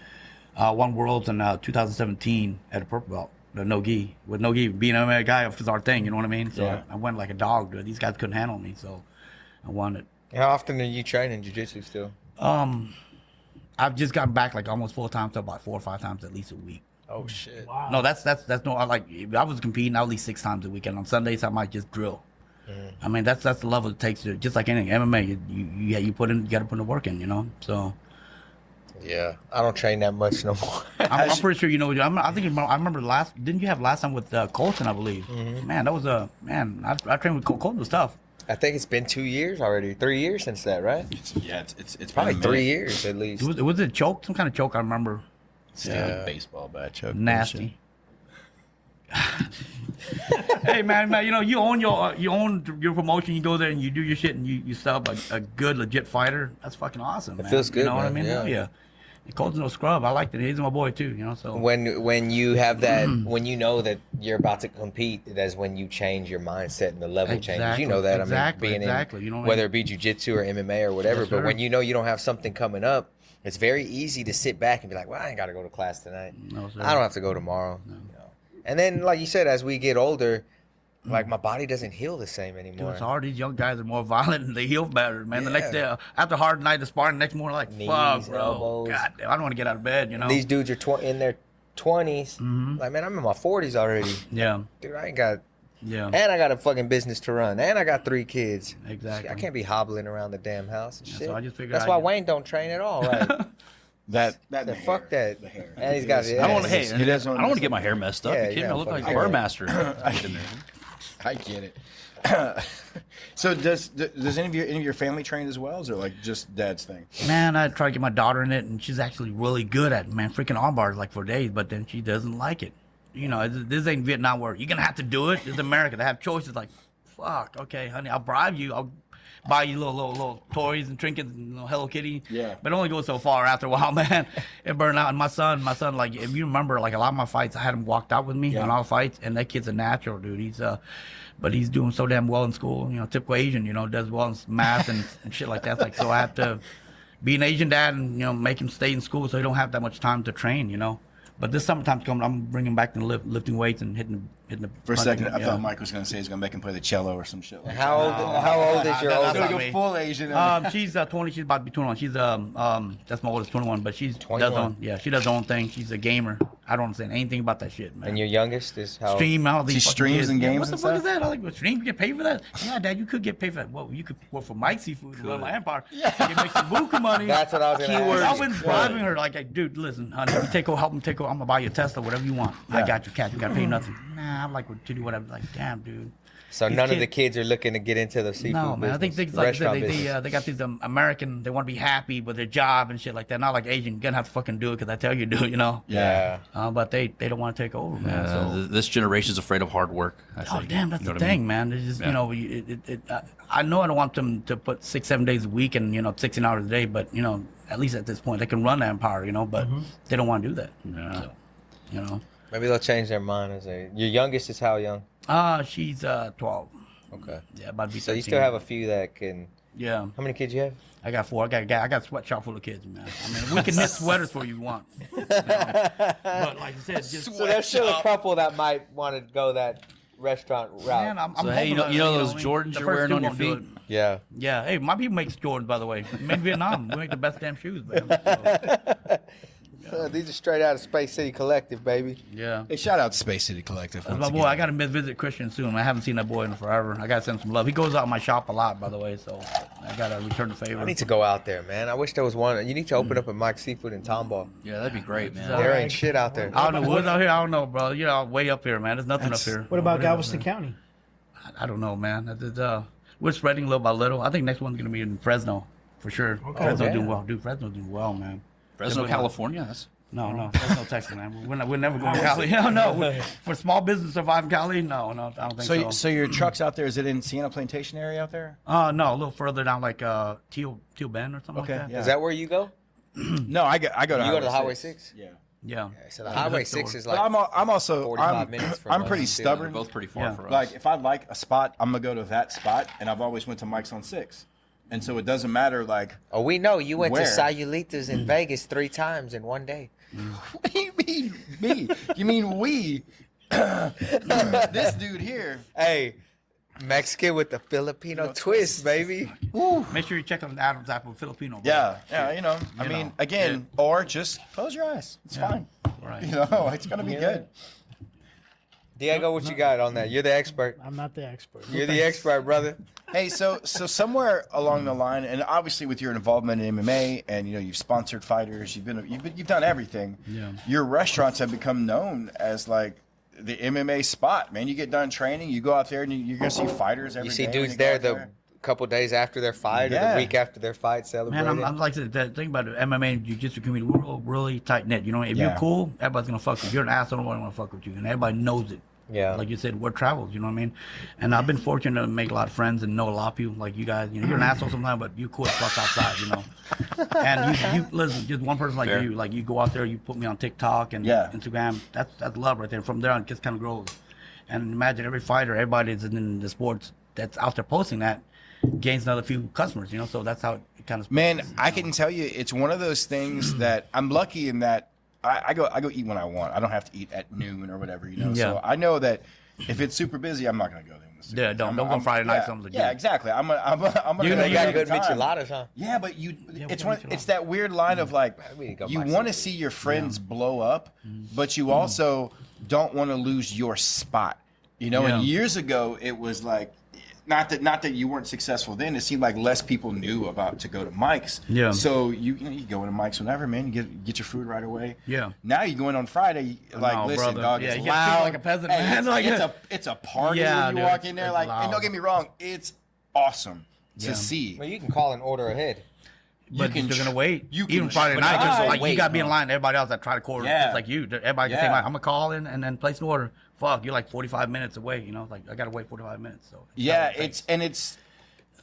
won worlds in 2017 at a purple belt. No gi. With no gi, being an MMA guy was our thing. You know what I mean? So yeah. I went like a dog, dude. These guys couldn't handle me, so I won it. How often are you training jiu-jitsu still? I've just gotten back like almost 4 times to about 4 or 5 times at least a week. Oh shit! Wow. No, that's no. If I was competing, at least 6 times a week, and on Sundays I might just drill. I mean, that's the level it takes to, just like anything MMA. You got to put in the work in, So. Yeah, I don't train that much no more. I'm pretty sure I remember didn't you have last time with Colton, I believe? Mm-hmm. Man, that was I trained with Colton was tough. I think it's been 2 years already, 3 years since that, right? It's probably 3 years at least. Was it choke? Some kind of choke, I remember. Yeah, baseball bat choke. Nasty. Hey man, you own your promotion. You go there and you do your shit, and you sell a good legit fighter. That's fucking awesome. It feels good. You know man. what I mean? Yeah. Yeah. Colton's no scrub. I liked it. He's my boy too. So when you have that, when you know that you're about to compete, that's when you change your mindset and the level changes. You know that. Exactly. I mean, being in, whether it be jiu-jitsu or MMA or whatever. Yes, but when you know you don't have something coming up, it's very easy to sit back and be like, well, I ain't got to go to class tonight. No, sir. I don't have to go tomorrow. No. And then, like you said, as we get older, like my body doesn't heal the same anymore. Dude, it's hard. These young guys are more violent and they heal better, man. Yeah. The next day, after a hard night of sparring, the next morning, like, knees, fuck, bro. elbows. God damn, I don't want to get out of bed, These dudes are in their 20s. Mm-hmm. Like, man, I'm in my 40s already. Yeah. Dude, I ain't got... Yeah. And I got a fucking business to run. And I got 3 kids. Exactly. I can't be hobbling around the damn house and shit. So I just figured That's why Wayne don't train at all, right? Fuck that. The hair. And he's got it. I don't want to get my hair messed up. Yeah, You can't look like a burmaster. I get it. So does any of your family train as well, or is it like just dad's thing? Man, I try to get my daughter in it, and she's actually really good at it, man. Freaking arm bars like for days, but then she doesn't like it. This ain't Vietnam where you're gonna have to do it. It's America. They have choices. Like, fuck, okay, honey, I'll bribe you. I'll buy you little toys and trinkets and Hello Kitty. Yeah. But it only goes so far. After a while, man, it burned out. And my son, like, if you remember, like a lot of my fights, I had him walked out with me on all fights, and that kid's a natural, dude. But he's doing so damn well in school. Typical Asian, does well in math and shit like that. Like, so I have to be an Asian dad and make him stay in school so he don't have that much time to train. But this summertime's coming, I'm bringing back the lifting weights and hitting the. For a second, I thought Mike was going to say he's going to make him play the cello or some shit like that. How old is your oldest? Like a full Asian. She's 20. She's about to be 21. She's that's my oldest, 21. But she's 21. She does her own thing. She's a gamer. I don't understand anything about that shit, man. And your youngest is how? Stream all these. She streams and games. What the fuck is that? I like, stream. You get paid for that? Yeah, Dad, you could get paid for that. Well, you could work for Mike Seafood and run my empire. Yeah. You make some buku money. That's what I was going to ask. I've been bribing her like, dude, listen, honey, help me take over. I'm gonna buy you a Tesla, whatever you want. Yeah. I got you, cat. You gotta pay nothing. Nah, I'm like to do whatever. Like, damn, dude. So none of the kids are looking to get into the seafood No, man. business, I think things like they got these American. They want to be happy with their job and shit like that. Not like Asian. You're gonna have to fucking do it because I tell you to do it. Yeah. But they don't want to take over, man. So this generation's afraid of hard work. Damn, that's the thing, man. It's just I know I don't want them to put 6-7 days a week and 16 hours a day, but at least at this point they can run the empire, but they don't want to do that. Yeah. So, maybe they'll change their mind. Your youngest is how young? She's 12. Okay. Yeah, about to be 13. So you still have a few that can. Yeah. How many kids you have? I got 4. I got a sweatshop full of kids, man. I mean, we can knit sweaters for you if you want. But like I said, so there's still a couple that might want to go that restaurant route. Man, I'm so hey, you know those Jordans you're wearing on your feet? Yeah. Yeah. Hey, my people make Jordans, by the way. Made in Vietnam. We make the best damn shoes, man. So, These are straight out of Space City Collective, baby. yeah. Hey, shout out to Space City Collective. That's once my boy. again. I got to visit Christian soon. I haven't seen that boy in forever. I got to send some love. He goes out in my shop a lot, by the way, so I got to return the favor. I need to go out there, man. I wish there was one. You need to open up a Mike's Seafood in Tomball. Yeah, that'd be great, man. There ain't shit out there. I don't know what's out here. I don't know, bro. You know, way up here, man. There's nothing up here. What about Whatever, Galveston man. County? I don't know, man. We're spreading little by little. I think next one's gonna be in Fresno, for sure. Fresno yeah. doing well, dude. Fresno doing well, man. Fresno, California. That's No, Fresno, Texas, man. We're never going to Cali. No. For small business to survive in Cali, no, I don't think so. So your truck's out there? Is it in Sienna Plantation area out there? No, a little further down, like Teal Bend or something Okay, like that. yeah. Is that where you go? No, I go to You go to the Highway 6. 6? Yeah. Yeah. So the Highway 6 is like But I'm also 45 minutes from I'm us. pretty They're stubborn. they're both pretty far Yeah. for us. Like if I like a spot, I'm gonna go to that spot, and I've always went to Mike's on 6, and so it doesn't matter. Like, Oh, we know you went Where? to Sayulitas in Vegas 3 times in one day. what do you mean me? You mean we? This dude here. Hey, Mexican with the Filipino twist, baby. Make sure you check on Adam's apple Filipino. Bro. Yeah. You know. I mean, again, or just close your eyes. It's fine. Right. You know, it's gonna be good. Diego, what you got on that? You're the expert. I'm not the expert. You're the expert, brother. Hey, so somewhere along the line, and obviously with your involvement in MMA, and you know you've sponsored fighters, you've done everything. Yeah. Your restaurants have become known as like the MMA spot, man. You get done training, you go out there, and you're gonna see fighters every You day. see when dudes you go there out the couple days after their fight or Yeah. the week after their fight celebrating. Man, I'm like the thing about the MMA and jiu-jitsu community. We're all really tight knit. You know, if Yeah. you're cool, everybody's gonna fuck with you. If you're an asshole, nobody wanna fuck with you, and everybody knows it. Yeah. Like you said, word travels. You know what I mean? And I've been fortunate to make a lot of friends and know a lot of people. Like you guys, you know, you're an asshole sometimes, but you cool as fuck outside. You know. And you listen, just one person like Fair. you, like you go out there, you put me on TikTok and Yeah. Instagram. That's love right there. From there on, it just kind of grows. And imagine every fighter, everybody that's in the sports that's out there posting that gains another few customers. You know, so that's how it kind of. Man, I can tell you, it's one of those things that I'm lucky in that I go eat when I want. I don't have to eat at noon or whatever, you know. Yeah. So I know that if it's super busy, I'm not gonna go there. when it's super Yeah, busy. don't go Friday night, Yeah, something legit. yeah, exactly. I'm gonna. You're They You got need good time. micheladas, huh? Yeah, but we it's got micheladas. it's that weird line of like We need to go you buy want to some. see your friends blow up, but you also don't want to lose your spot. You know, and Yeah. years ago it was like not that you weren't successful then. It seemed like less people knew about to go to Mike's. Yeah. So you go to Mike's whenever, man. You get your food right away. Yeah. Now you go in on Friday, like No, listen, brother. dog, Yeah, it's you get treated loud like a peasant, Hey, man. It's, Like, it's a party Yeah, when you dude, walk in there, it's like, and loud. don't get me wrong, it's awesome Yeah. to see. Well, you can call and order ahead. But can you're still gonna wait. you Even can Friday night, try. just like you Wait, gotta be in no. line. Everybody else that try to quarter, Yeah. just like you. Everybody can say, Yeah. I'm gonna call in and then place an order. Fuck, you're like 45 minutes away. You know, like I gotta wait 45 minutes. So Yeah, not what it takes.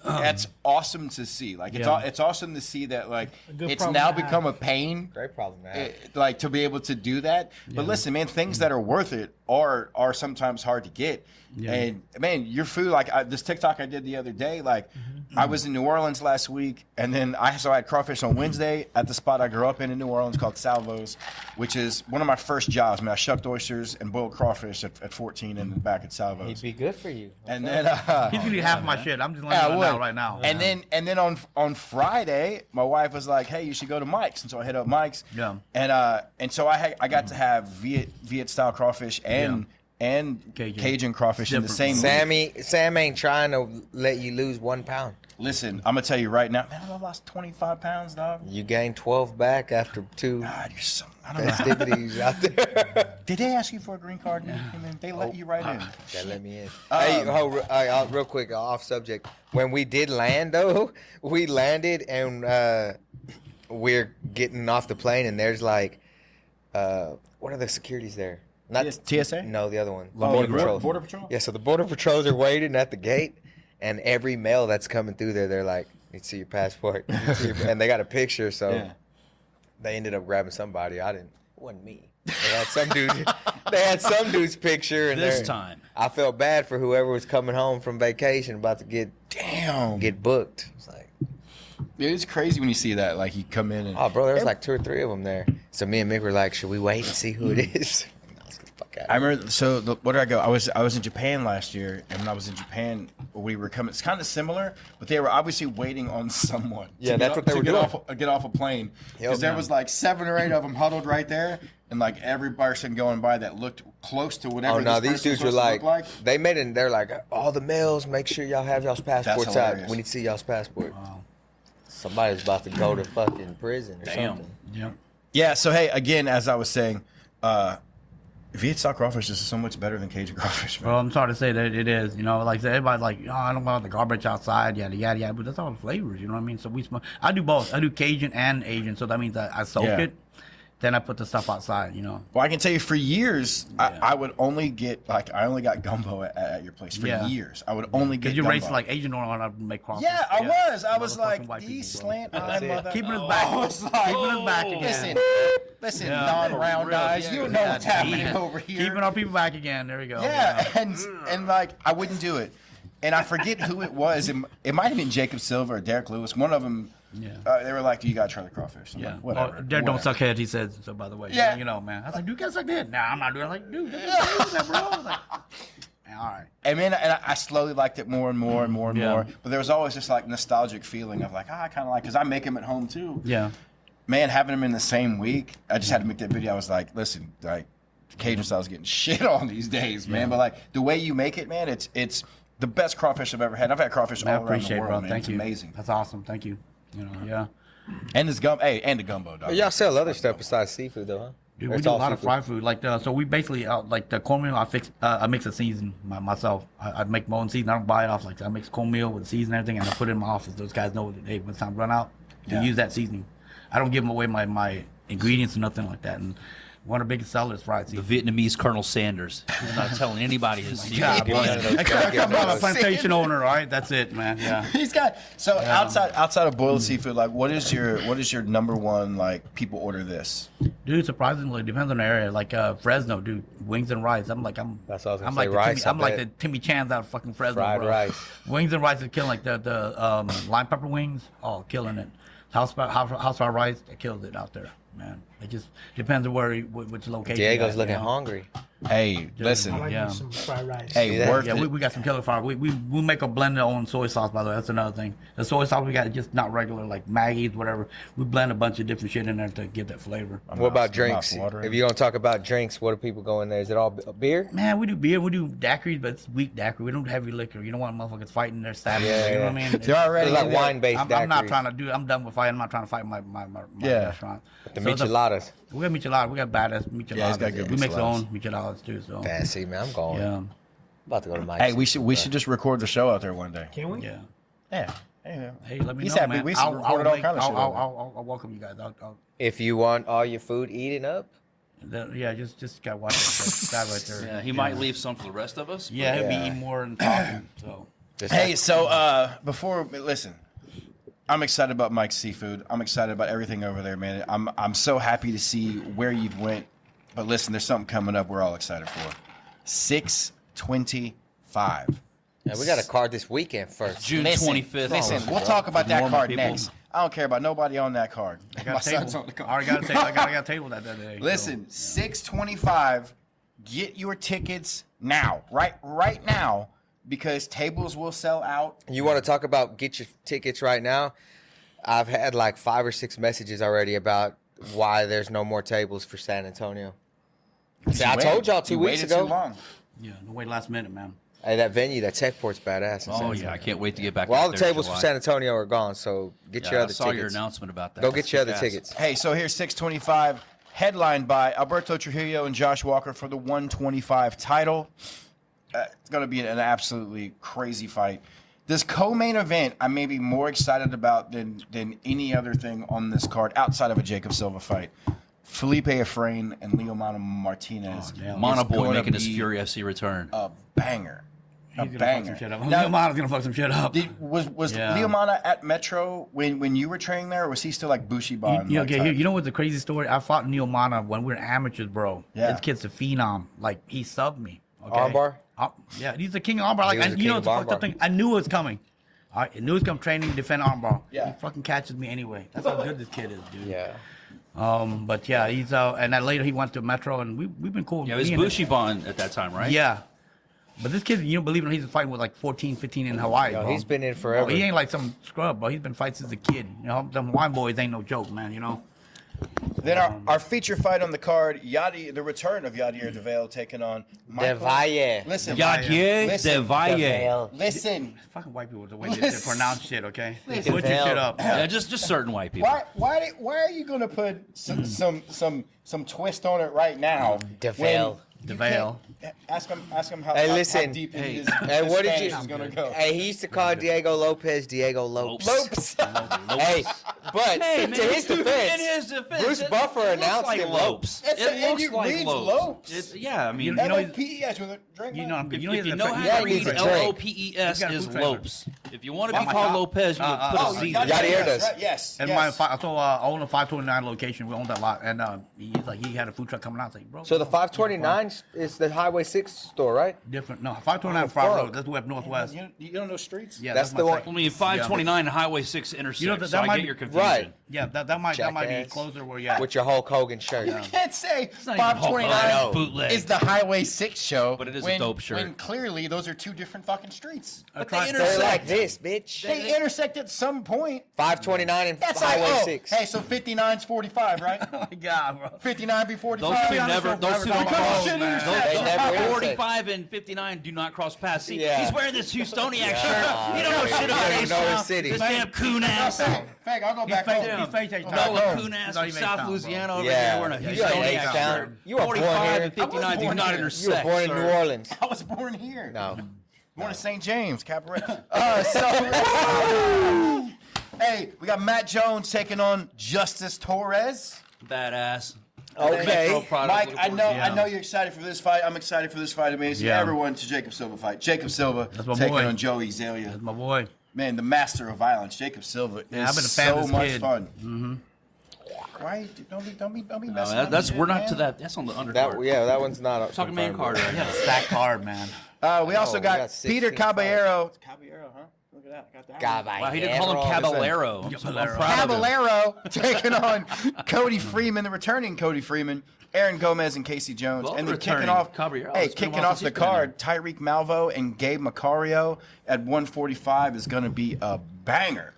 that's awesome to see. Like Yeah. it's awesome to see that like good it's problem now to have. become a pain. Great problem to have. Like to be able to do that. But listen, man, things that are worth it are sometimes hard to get. Yeah. And man, your food, like this TikTok I did the other day, like I was in New Orleans last week, and then I had crawfish on Wednesday at the spot I grew up in New Orleans called Salvo's, which is one of my first jobs. Man, I shucked oysters and boiled crawfish at 14 in the back at Salvo's. He'd be good for you. And then He's gonna eat half my shit. I'm just letting yeah, you I know would. right now. And then on Friday, my wife was like, "Hey, you should go to Mike's," and so I hit up Mike's. Yeah. And so I got to have Viet style crawfish and Cajun crawfish in the Different. same week. Sam ain't trying to let you lose 1 pound. Listen, I'm gonna tell you right now, man, I lost 25 pounds, dog. You gained 12 back after 2 God, you're so. I don't know. festivities out there. Did they ask you for a green card? And then they let you right in. They let me in. Hey, real quick, off subject. When we did land, though, we landed and we're getting off the plane, and there's like, what are the securities there? Not TSA? No, the other one. Oh, Border Patrol. Border Patrol? Yeah, so the Border Patrols are waiting at the gate, and every mail that's coming through there, they're like, "Need to see your passport," and they got a picture, so Yeah. they ended up grabbing somebody. I didn't. It wasn't me. They had some dude. They had some dude's picture, and This they're- time. I felt bad for whoever was coming home from vacation about to get booked. It's like, It's crazy when you see that. Like you come in and oh, bro, there's like 2 or 3 of them there. So me and Mick were like, should we wait and see who it is? No, let's get the fuck out I of here. remember. So where did I go? I was in Japan last year, and when I was in Japan, we were coming. It's kind of similar, but they were obviously waiting on someone. Yeah, that's what they were doing. Get off a plane because there was like 7 or 8 of them huddled right there, and like every person going by that looked close to whatever. Oh no, this these dudes were like, they made it. They're like, all the males, make sure y'all have y'all's passports out. We need to see y'all's passport. Wow. Somebody's about to go to fucking prison or something. Yeah. Yeah. So hey, again, as I was saying. If you eat stock crawfish, this is so much better than Cajun crawfish, man. Well, I'm sorry to say that it is. You know, like everybody's like, oh, I don't want the garbage outside, yada yada yada. But that's all the flavors. You know what I mean? So I do both. I do Cajun and Asian. So that means I soak it, then I put the stuff outside. You know. Well, I can tell you, for years, I would only get I only got gumbo at your place for years. I would only get. Because you gumbo. raised like Asian don't want to make crawfish. Yeah, I was like, these slant mother. Keeping us back. Keeping us back again. Listen, non-round eyes. You know what's happening over here. Keeping our people back again. There we go. Yeah, and like I wouldn't do it, and I forget who it was. It might have been Jacob Silva or Derek Lewis. One of them. Yeah. They were like, "You gotta try the crawfish." I'm like, whatever. Derek don't suck head. He said so. By the way. Yeah. You know, man. I was like, "Dude, you guys suck head." Nah, I'm not doing it. Like, dude, that, bro. I was like, all right. And then I slowly liked it more and more and more and more. But there was always this like nostalgic feeling of like, I kind of like, because I make them at home too. Yeah. Man, having them in the same week, I just had to make that video. I was like, listen, like Cajun style's getting shit on these days, man. But like the way you make it, man, it's the best crawfish I've ever had. I've had crawfish all around the world, man. It's amazing. That's awesome. Thank you. You know, yeah. And this and the gumbo, dog. Y'all sell other stuff besides seafood, though, huh? Dude, we do a lot of fried food. Like, so we basically like the cornmeal. I mix a season myself. I make my own season. I don't buy it off. Like I mix cornmeal with season and everything, and I put it in my office. Those guys know that hey, when it's time to run out, to use that seasoning. I don't give them away my ingredients or nothing like that. And one of the biggest sellers is fried seafood. The Vietnamese Colonel Sanders. He's not telling anybody his secret. I'm not a plantation owner, all right? That's it, man. Yeah. He's got outside of boiled seafood. Like, what is your number one like people order this? Dude, surprisingly, it depends on the area. Like Fresno, dude, wings and rice. That's what I was gonna say, rice. I'm like the Timmy Chan's out of fucking Fresno. Fried rice. Wings and rice is killing. Like the lime pepper wings, killing it. House fried rice, that kills it out there, man. It just depends on which location. Diego's looking hungry. Hey, listen. I like some fried rice. Hey, worth it. We got some killer fried. We make a blend of our own soy sauce, by the way. That's another thing. The soy sauce we got is just not regular, like Maggie's, whatever. We blend a bunch of different shit in there to get that flavor. What about drinks? If you're gonna talk about drinks, what do people go in there? Is it all beer? Man, we do beer. We do daiquiris, but it's weak daiquiri. We don't do heavy liquor. You don't want motherfuckers fighting their stabbing. You know what I mean? They're already like wine-based daiquiris. I'm not trying to do. I'm done with fighting. I'm not trying to fight my restaurant. The micheladas. We got micheladas. We got badass micheladas. Yeah, he's got good we make our micheladas. own micheladas too. So. Fancy, man. I'm going. Yeah. I'm about to go to Mike's. Hey, we should just record the show out there one day. Can we? Yeah. Yeah. Hey, let me He's know, happy. man. We recorded all kind of shit. I'll welcome you guys. If you want all your food eaten up, just gotta watch that right there. Yeah, he might leave some for the rest of us. Yeah, he'll be eating more and talking. So. Hey, listen, I'm excited about Mike's Seafood. I'm excited about everything over there, man. I'm so happy to see where you've went. But listen, there's something coming up we're all excited for. 6/25. yeah, we got a card this weekend first. June 25th. Listen, we'll talk about that Normal card people. next. I don't care about nobody on that card. I got a table. I got a table that day. Listen, 6/25. Get your tickets now, right now, because tables will sell out. You want to talk about get your tickets right now? I've had like 5 or 6 messages already about why there's no more tables for San Antonio. See, I told y'all 2 weeks ago. Too long. Yeah, no wait last minute, man. Hey, that venue, that Techport's badass. Oh yeah, I can't wait to get back. Well, out all the there tables July. for San Antonio are gone, so get your other tickets. I saw your announcement about that. Go get your other That's tickets. Hey, so here's 6/25, headlined by Alberto Trujillo and Josh Walker for the 125 title. It's going to be an absolutely crazy fight. This co-main event, I may be more excited about than any other thing on this card outside of a Jacob Silva fight. Felipe Efrain and Leo Martinez. Mono Boy making his Fury FC return. A banger. He's gonna fuck some shit up. Leo Mana's gonna fuck some shit up. Was Leo Mana at Metro when you were training there, or was he still like Bushiban? You know what's the crazy story? I fought Neil Mana when we were amateurs, bro. Yeah. This kid's a phenom. Like, he subbed me. Okay? Armbar? Yeah, he's the king of armbar. Like, you know what's the fucked up thing? I knew it was coming. I knew it was coming, training, defend armbar. Yeah. He fucking catches me anyway. That's how good this kid is, dude. Yeah. But yeah, he's and then later he went to Metro, and we've been cool. Yeah, it was Bushiban at that time, right? Yeah. But this kid, you don't believe it, he's fighting with like 14, 15 in Hawaii. Yo, bro. he's been in forever. Bro, he ain't like some scrub, bro. He's been fighting since a kid. You know, them Hawaiian boys ain't no joke, man. You know. Then our feature fight on the card, the return of Yadier DeVale taking on Michael. Devalle. Listen, Yadier listen, DeValle. listen. Fucking white people, the way they pronounce shit, okay? They Listen. put your shit up. Yeah, just certain white people. Why are you gonna put some twist on it right now? DeVale. DeVale. Ask him how, Hey, how listen. deep Hey. his Hey, what did Spanish you? is gonna go. Hey, he used to call Diego Lopez Diego Lopes. Lopes. Hey, but Hey, to man, his defense, in his defense, Bruce it Buffer looks announced like him Lopes. It's It and looks you like reads Lopes. Yeah, I mean, You know, L-O-P-E-S with a drink. You know, I'm good. if You know, you know how Yeah, to he read needs a drink. Lopes You got a is food trailer. Lopes. If you want to be called Lopez, you would put a Z there. Yadier does. Right, yes. And yes. I own a 529 location. We own that lot. And he's like, he had a food truck coming out. It's like, bro. So the 529 is the Highway 6 store, right? Different. No, 529 Front fuck. Road. That's Web Northwest. You don't know streets? Yeah, That's my the one- second. I mean, 529 and Highway 6 intersect, You know, that so I might get be- your confusion. Right. Yeah, that might be Jackass. closer where you at. With your Hulk Hogan shirt. You can't say not even Hulk Hogan. 529 Bootleg. is the Highway 6 show, But it is a when, dope shirt. when clearly those are two different fucking streets. But tried- they They're intersect. like this, bitch. They intersect at some point. 529 and That's like, Highway oh, 6. hey, so 59's 45, right? Oh my God, bro. 59 be Those 45. two never, those two don't Because cross. shit Man. intersect. They never intersect. 45 and 59 do not cross paths. See, Yeah. he's wearing this Houstoniac shirt. You don't know shit You about don't even know H-Town. his city. This damn coon ass. Fag, I'll go back fake- home. he's fake H-Town. No, Back home. coon ass He's from already South H-Town, Louisiana bro. over Yeah. here wearing a You are Houstoniac H-Town. shirt. You were born 45 here. and 59 do born not here. intersect. You were born in sir. New Orleans. I was born here. No. Born in St. James, Cabaret. Hey, we got Matt Jones taking on Justice Torres. Badass. Okay. Mike, I know you're excited for this fight. I'm excited for this fight. Amazing. Yeah. Everyone to Jacob Silva fight. Jacob Silva That's my taking boy. on Joey Zalia. That's my boy. Man, the master of violence. Jacob Silva Yeah, I've is been a fan of so this much kid. fun. Mm-hmm. Why? Don't be No, messing that, up that's with we're it, not man. to that. That's on the undercard. That one's not up. Talking main card right Yeah, now. stacked card, man. We also we got got 16 Peter Caballero. Caballero, huh? Look at that. I got that. Caballero. Wow, he didn't call him Caballero. I'm Caballero. proud of him. Caballero taking on Cody Freeman, the returning Cody Freeman, Aaron Gomez, and Casey Jones. Well, and then returning kicking off, Caballero. hey, It's been a kicking while off since the he's been card, Tyreek Malvo and Gabe Macario at 145 is going to be a banger.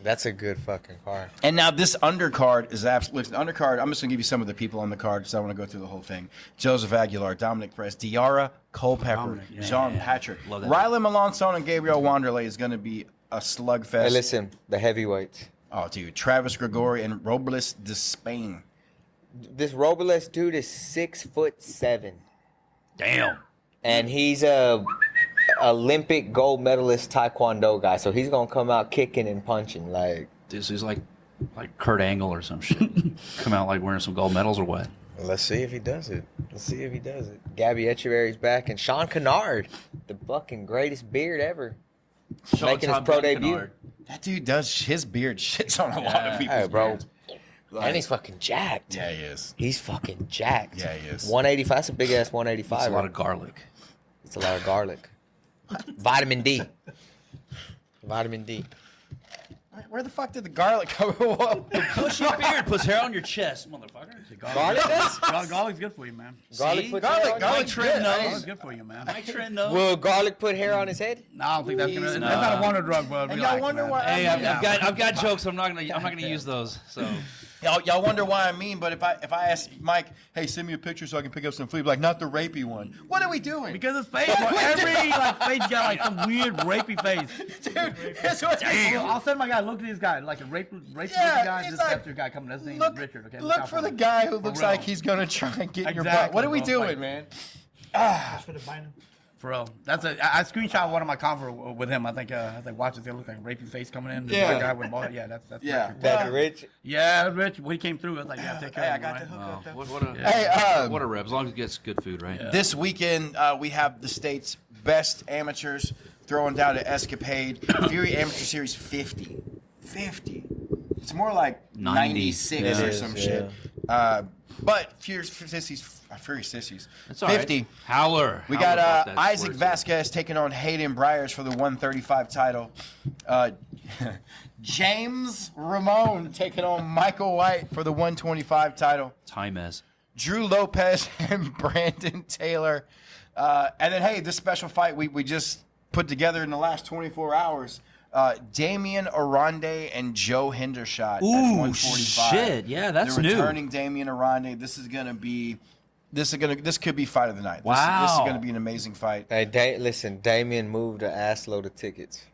That's a good fucking car. And now this undercard is absolutely undercard. I'm just gonna give you some of the people on the card because I want to go through the whole thing. Joseph Aguilar, Dominic Perez, Diarra Culpepper, Dominic, yeah. John Patrick, Love that. Rylan Melanson, and Gabriel Wanderlei is gonna be a slugfest. Hey, listen, the heavyweights. Oh, dude, Travis Grigori and Robles de Spain. This Robles dude is 6'7", Damn. and he's a Olympic gold medalist Taekwondo guy. So he's gonna come out kicking and punching like. This is like Kurt Angle or some shit. Come out like wearing some gold medals or what? Let's see if he does it. Gabby Echeverry's back, and Sean Kennard, the fucking greatest beard ever, making his pro debut. That dude does his beard shits on a lot of people's Hey, bro. beards. And he's fucking jacked. Yeah, he is. He's fucking jacked. Yeah, he is. 185. That's a big ass 185. It's a lot of garlic. It's a lot of garlic. Vitamin D. Vitamin D. Where the fuck did the garlic come? Whoa. Bushy beard puts hair on your chest, motherfucker. Garlic does? Garlic's good for you, man. Garlic See? puts Garlic, hair on garlic. his Mike Trent good. Garlic's knows. good for you, man. Mike Trent head? knows. Will garlic put hair on his head? No, I don't think that's gonna. Please, That's not a wonder drug, bro. And Relax, y'all wonder man. why. Hey, I mean, I've got jokes. I'm not gonna use those. So y'all wonder why I mean, but if I ask Mike, hey, send me a picture so I can pick up some food, like not the rapey one. What are we doing? Because it's fake. Bro. Every face got like some weird rapey face. Dude, that's what I'll send my guy. Look at this guy, like a rapey Yeah, guy. it's This like, after guy coming. His name look, is Richard. Okay, look out for the him. guy who looks real. like he's gonna try and get in your butt. Exactly, What are we bro. doing, Like- man? That's for the bino. For real. That's I screenshot one of my convo with him. I think watch this. It look like a rapey face coming in. Yeah. The guy with ball. Yeah, that's Yeah. Richard. That's rich. Yeah, Rich. When he came through, I was like, yeah, take care. Hey, I of him, got right? the hook up. what a Hey, what a rep. As long as it gets good food, right? This weekend, we have the state's best amateurs throwing down at Escapade. Fury Amateur Series 50. 50. It's more like 90. 96 Yeah. or It is, some yeah. shit. But Fury Sissies. It's all right. 50. Howler. We Howler got brought that Isaac squirt. Vasquez taking on Hayden Briers for the 135 title. James Ramon taking on Michael White for the 125 title. Time as. Drew Lopez and Brandon Taylor, And then, hey, this special fight we just put together in the last 24 hours. Damian Arande and Joe Hendershot at 145. Shit. Yeah, that's They're new. returning Damian Arande. This could be fight of the night. Wow. This is going to be an amazing fight. Hey, listen, Damien moved an ass load of tickets.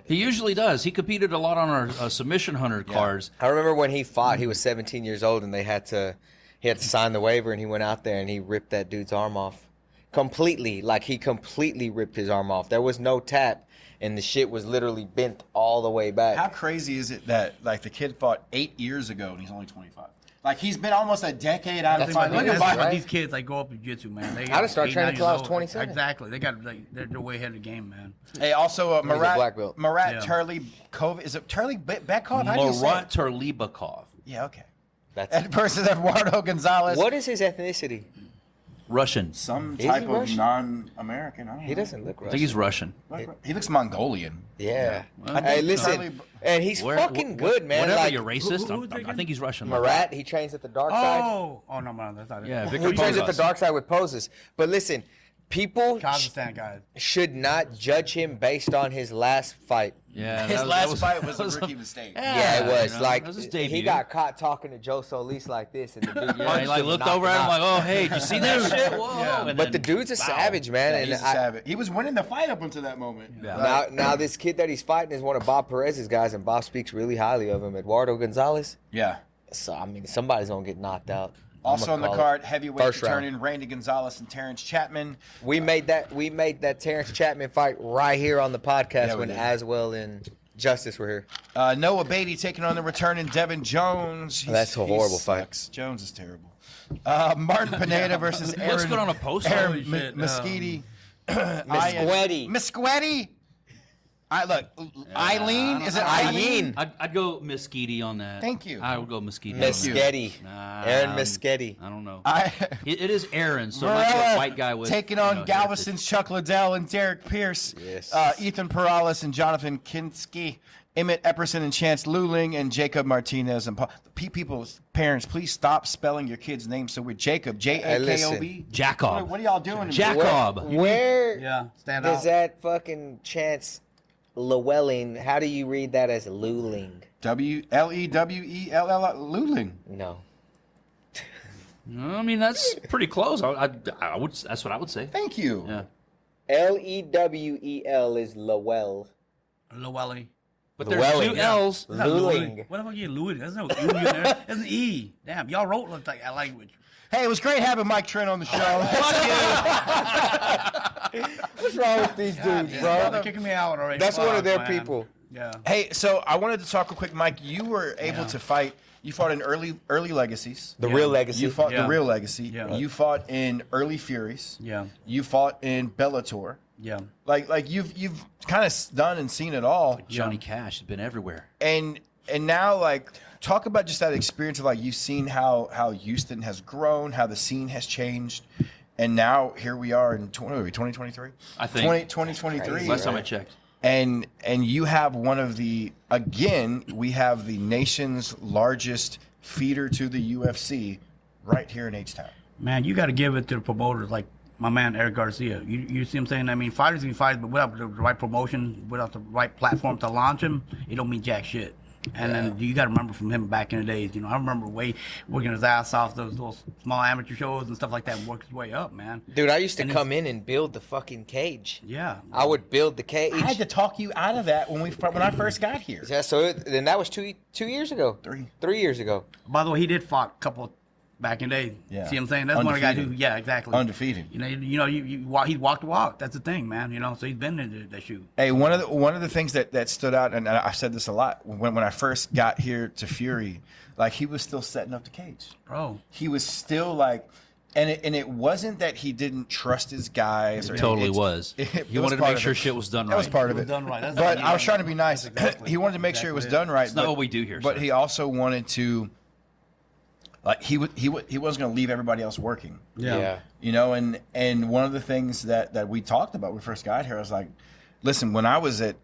He usually does. He competed a lot on our submission hunter cards. I remember when he fought, he was 17 years old, and he had to sign the waiver, and he went out there and he ripped that dude's arm off completely. Like, he completely ripped his arm off. There was no tap, and the shit was literally bent all the way back. How crazy is it that like the kid fought 8 years ago and he's only 25? Like, he's been almost a decade out of fighting. Look That's at right. these kids like go up to jiu-jitsu, man. They I didn't start 8, training 9 till I was years old. 27. Exactly. They got they're way ahead of the game, man. Hey, also He's a black belt. Marat Yeah. Turley-Kov. Is it Turley-Bekov? How do you say Marat it? Terlibakov. Yeah, okay. That's And versus Eduardo Gonzalez. what is his ethnicity? Russian. Some Is type he of Russian? non-American. I don't He know. doesn't look I Russian. think he's Russian. He looks Mongolian. Yeah. Well, Hey, think listen, Charlie- and he's fucking good, man. Whatever, Like you're racist. who was it I again? think he's Russian. Marat, he trains at the dark side. Oh no, man, that's not it. Yeah, He Victor trains at the Bozos. dark side with poses. But listen, people Kazakhstan guys. should not judge him based on his last fight. Yeah, His that last fight was that a rookie mistake. Yeah, it was. you know, Like, that was his he debut. got caught talking to Joe Solis like this, and the dude Yeah, punched he like him looked and over knocked at him him like, out. "Oh, hey, did you see that shit?" Whoa! Yeah. And But the then, dude's a wow. savage, man. Yeah, and he's a savage. He was winning the fight up until that moment. Yeah. now this kid that he's fighting is one of Bob Perez's guys, and Bob speaks really highly of him, Eduardo Gonzalez. Yeah. So, I mean, somebody's going to get knocked out. Also on the card, heavyweight First round. returning Randy Gonzalez and Terrence Chapman. We made that Terrence Chapman fight right here on the podcast Yeah, we when did. Aswell and Justice were here. Noah Beatty taking on the returning Devin Jones. That's a horrible fight. sucks. Jones is terrible. Martin Pineda versus Aaron. Looks good on a poster. Aaron Holy shit. Mesquite. Mesquite. Mesquite. Eileen. Is it Eileen? I'd go Mesquite on that. Thank you. I would go Mesquite. Mesquite. Nah, Aaron Mesquite. I don't know. I, It is Aaron, so it might be a Varela white guy with taking you on know, Galveston's Chuck Liddell and Derek Pierce. Yes. Ethan Perales and Jonathan Kinski. Emmett Epperson and Chance Luling and Jacob Martinez and Paul. People's parents, please stop spelling your kids' names so we're Jacob, Jakob. Jacob. What are y'all doing? Jacob. Where Yeah, stand does out. that fucking Chance Llewellyn, how do you read that as Luling? Lewell Luling. No. I mean, that's pretty close. I would. That's what I would say. Thank you. Yeah. Lewell is Lowell. Llewellyn. But there's Llewellyn. two L's. That's not Luling. What the fuck you Louis? There's no U in there. There's an E. Damn, y'all wrote like a language. Hey, it was great having Mike Trent on the show. What's wrong with these dudes, bro? They're kicking me out already. That's one of Fuck, their man. people. Yeah. Hey, so I wanted to talk real quick, Mike. You were able to fight. You fought in early legacies. The real legacy. You fought Yeah. the real legacy. Yeah. You fought in early Furies. Yeah. You fought in Bellator. Yeah. Like you've kind of done and seen it all. Johnny Cash has been everywhere. And now like talk about just that experience of like you've seen how Houston has grown, how the scene has changed, and now here we are in 2023. I think. 2023. Last time I checked. And you have one of the we have the nation's largest feeder to the UFC right here in H-Town. Man, you got to give it to the promoters like my man Eric Garcia. You see what I'm saying? I mean, fighters can fight, but without the right promotion, without the right platform to launch him, it don't mean jack shit. And then you got to remember from him back in the days. You know, I remember working his ass off those little small amateur shows and stuff like that, and work his way up, man. Dude, I used to And come in and build the fucking cage. Yeah. I would build the cage. I had to talk you out of that when I first got here. Yeah, so then that was two years ago. 3 years ago. By the way, he did fought a couple back in the day. Yeah. See what I'm saying? That's one of the guys who, Undefeated. yeah, exactly. Undefeated. He walked the walk. That's the thing, man. You know, so he's been in that shoe. Hey, one of the things that stood out, and I said this a lot when I first got here to Fury, like he was still setting up the cage. Bro. He was still like, and it wasn't that he didn't trust his guys. It totally was. He wanted to make sure shit was done right. That was part of It it. was done right. That's But what I was trying to be nice. Exactly. He wanted to make sure it was Exactly done right. It's not what we do here, But sir. he also wanted to, like, he wasn't going to leave everybody else working. Yeah. You know, and one of the things that we talked about when we first got here, I was like, listen, when I was at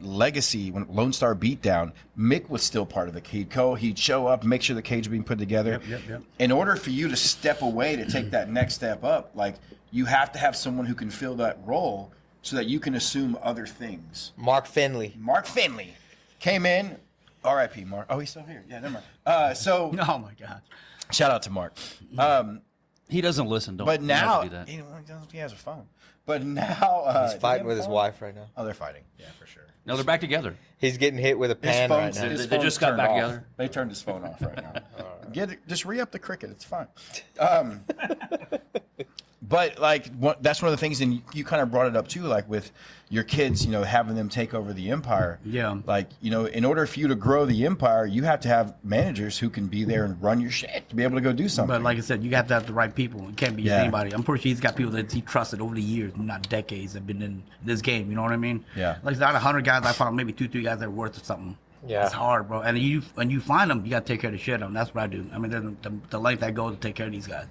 Legacy, when Lone Star Beatdown, Mick was still part of the cage. He'd show up, make sure the cage was being put together. Yep. In order for you to step away to take that next step up, like you have to have someone who can fill that role so that you can assume other things. Mark Finley came in. R.I.P. Mark. Oh, he's still here. Yeah, never mind. Oh my God. Shout out to Mark. He doesn't listen. But now do that. he has a phone. But now he's fighting with his wife right now. Oh, they're fighting. Yeah, for sure. No, they're back together. He's getting hit with a pan right now. They just got back together. They turned his phone off right now. Just re-up the cricket. It's fine. But like that's one of the things, and you kind of brought it up too, like with your kids, having them take over the empire. Yeah. Like, in order for you to grow the empire, you have to have managers who can be there and run your shit to be able to go do something. But like I said, you have to have the right people. It can't be just anybody. I'm pretty sure he's got people that he trusted over the years, not decades, that have been in this game. You know what I mean? Yeah. Like out of 100 guys, I found maybe 2-3 guys that are worth something. Yeah. It's hard, bro. And you find them, you got to take care of the shit of them. That's what I do. I mean, the length that goes to take care of these guys.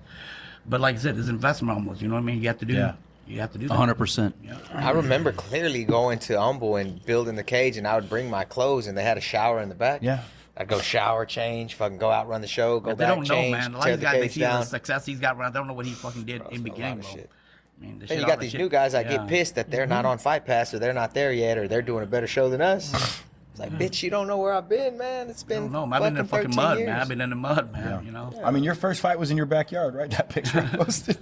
But like I said, it's investment almost. You know what I mean? You have to do. Yeah. You have to do that. 100%. Yeah. I remember clearly going to Humble and building the cage, and I would bring my clothes, and they had a shower in the back. Yeah. I'd go shower, change, fucking go out, run the show, go They back, don't know, change, man. A lot tear of the these guys, they cage see the down. success he's got around. They don't know what he fucking did in It's a beginning, lot of bro. shit. I mean, Then you got these new guys that get pissed that they're not on Fight Pass, or they're not there yet, or they're doing a better show than us. It's like, bitch, you don't know where I've been, man. It's been No, I've been in the fucking 13 mud, years. man. I've been in the mud, man. You know. I mean, your first fight was in your backyard, right? That picture I posted.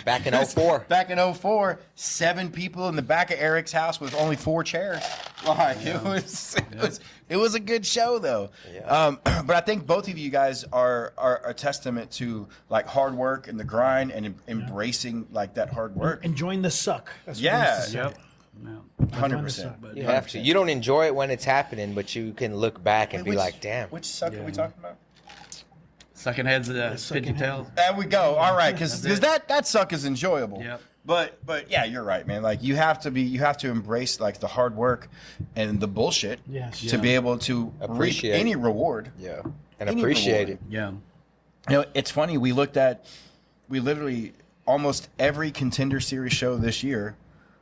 Back in 04. Back in 04, 7 people in the back of Eric's house with only 4 chairs. Like, it was a good show, though. Yeah. But I think both of you guys are a testament to like hard work and the grind and embracing like that hard work. Enjoying the suck. That's what Yeah. I used to say. Yep. Yeah. 100%. You have to. You don't enjoy it when it's happening, but you can look back and be like, damn. Which suck are we talking about? Sucking heads, pigeon tails. There we go. All right, because that suck is enjoyable. Yep. But yeah, you're right, man. Like you have to embrace like the hard work and the bullshit Yes. to be able to Appreciate reap any it. reward. Yeah. And Any appreciate reward. it. Yeah. It's funny. We literally almost every Contender Series show this year,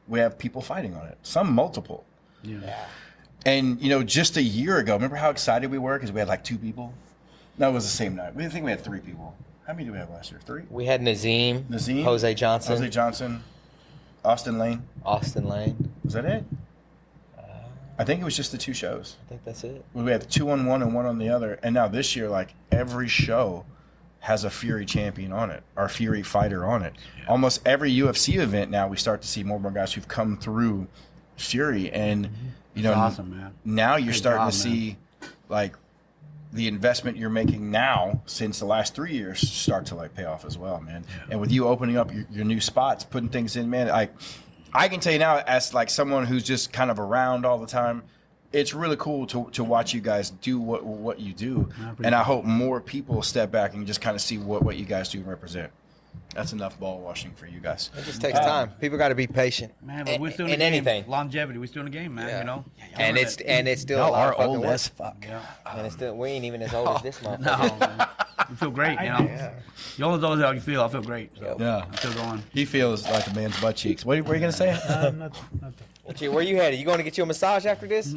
we have people fighting on it. Some multiple. Yeah. And just a year ago, remember how excited we were because we had like 2 people. No, it was the same night. We think we had 3 people. How many do we have last year? 3? We had Nazim, Nazim, Jose Johnson, Austin Lane. Austin Lane. Was that it? I think it was just the 2 shows. I think that's it. We had 2 on one and 1 on the other. And now this year, like every show has a Fury champion on it, or Fury fighter on it. Yeah. Almost every UFC event now, we start to see more and more guys who've come through Fury, and It's awesome, man. Now you're Good starting job, to see like the investment you're making now since the last 3 years start to like pay off as well, man. Yeah. And with you opening up your new spots, putting things in, man, I can tell you now, as like someone who's just kind of around all the time, it's really cool to watch you guys do what you do. And I hope more people step back and just kind of see what you guys do and represent. That's enough ball washing for you guys. It just takes time. People got to be patient. Man, but we're still in the game. anything. Longevity. We're still in the game, man. Yeah. You know. And it's still a Y'all lot are of fucking old work. as fuck. Yeah. And it's still, we ain't even as old as this motherfucker. No, man. You feel great, you know. Yeah. You only know how you feel. I feel great. So Yeah. I'm still going. He feels like a man's butt cheeks. What are you gonna say? Nothing. Where you headed? You going to get you a massage after this?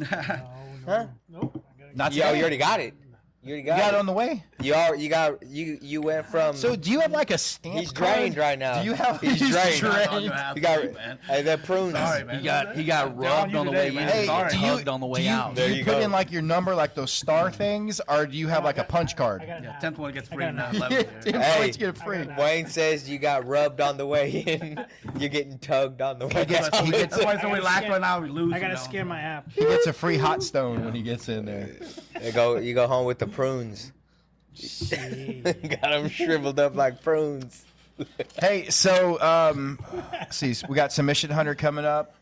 Huh? Nope. Not You already got it. You already got You got it. it on the way. You went from. So do you have like a stamp? He's card? drained right now. Do you have? He's drained. You got man. Hey, the prunes. Sorry, man. He got rubbed on the way in. Hey, Got do you- hugged on the way out. Do There you you put go. in like your number, like those star things, or do you have like a punch card? Yeah, 10th one gets free. got Now an 11th. Ten Hey. points get free. Wayne says you got rubbed on the way in. You're getting tugged on the way gets- out. he gets- That's why so relaxed right now. We lose. I gotta you know. scan my app. He gets a free hot stone when he gets in there. You go home with the prunes. Got them shriveled up like prunes. Hey, so see, we got Submission Hunter coming up.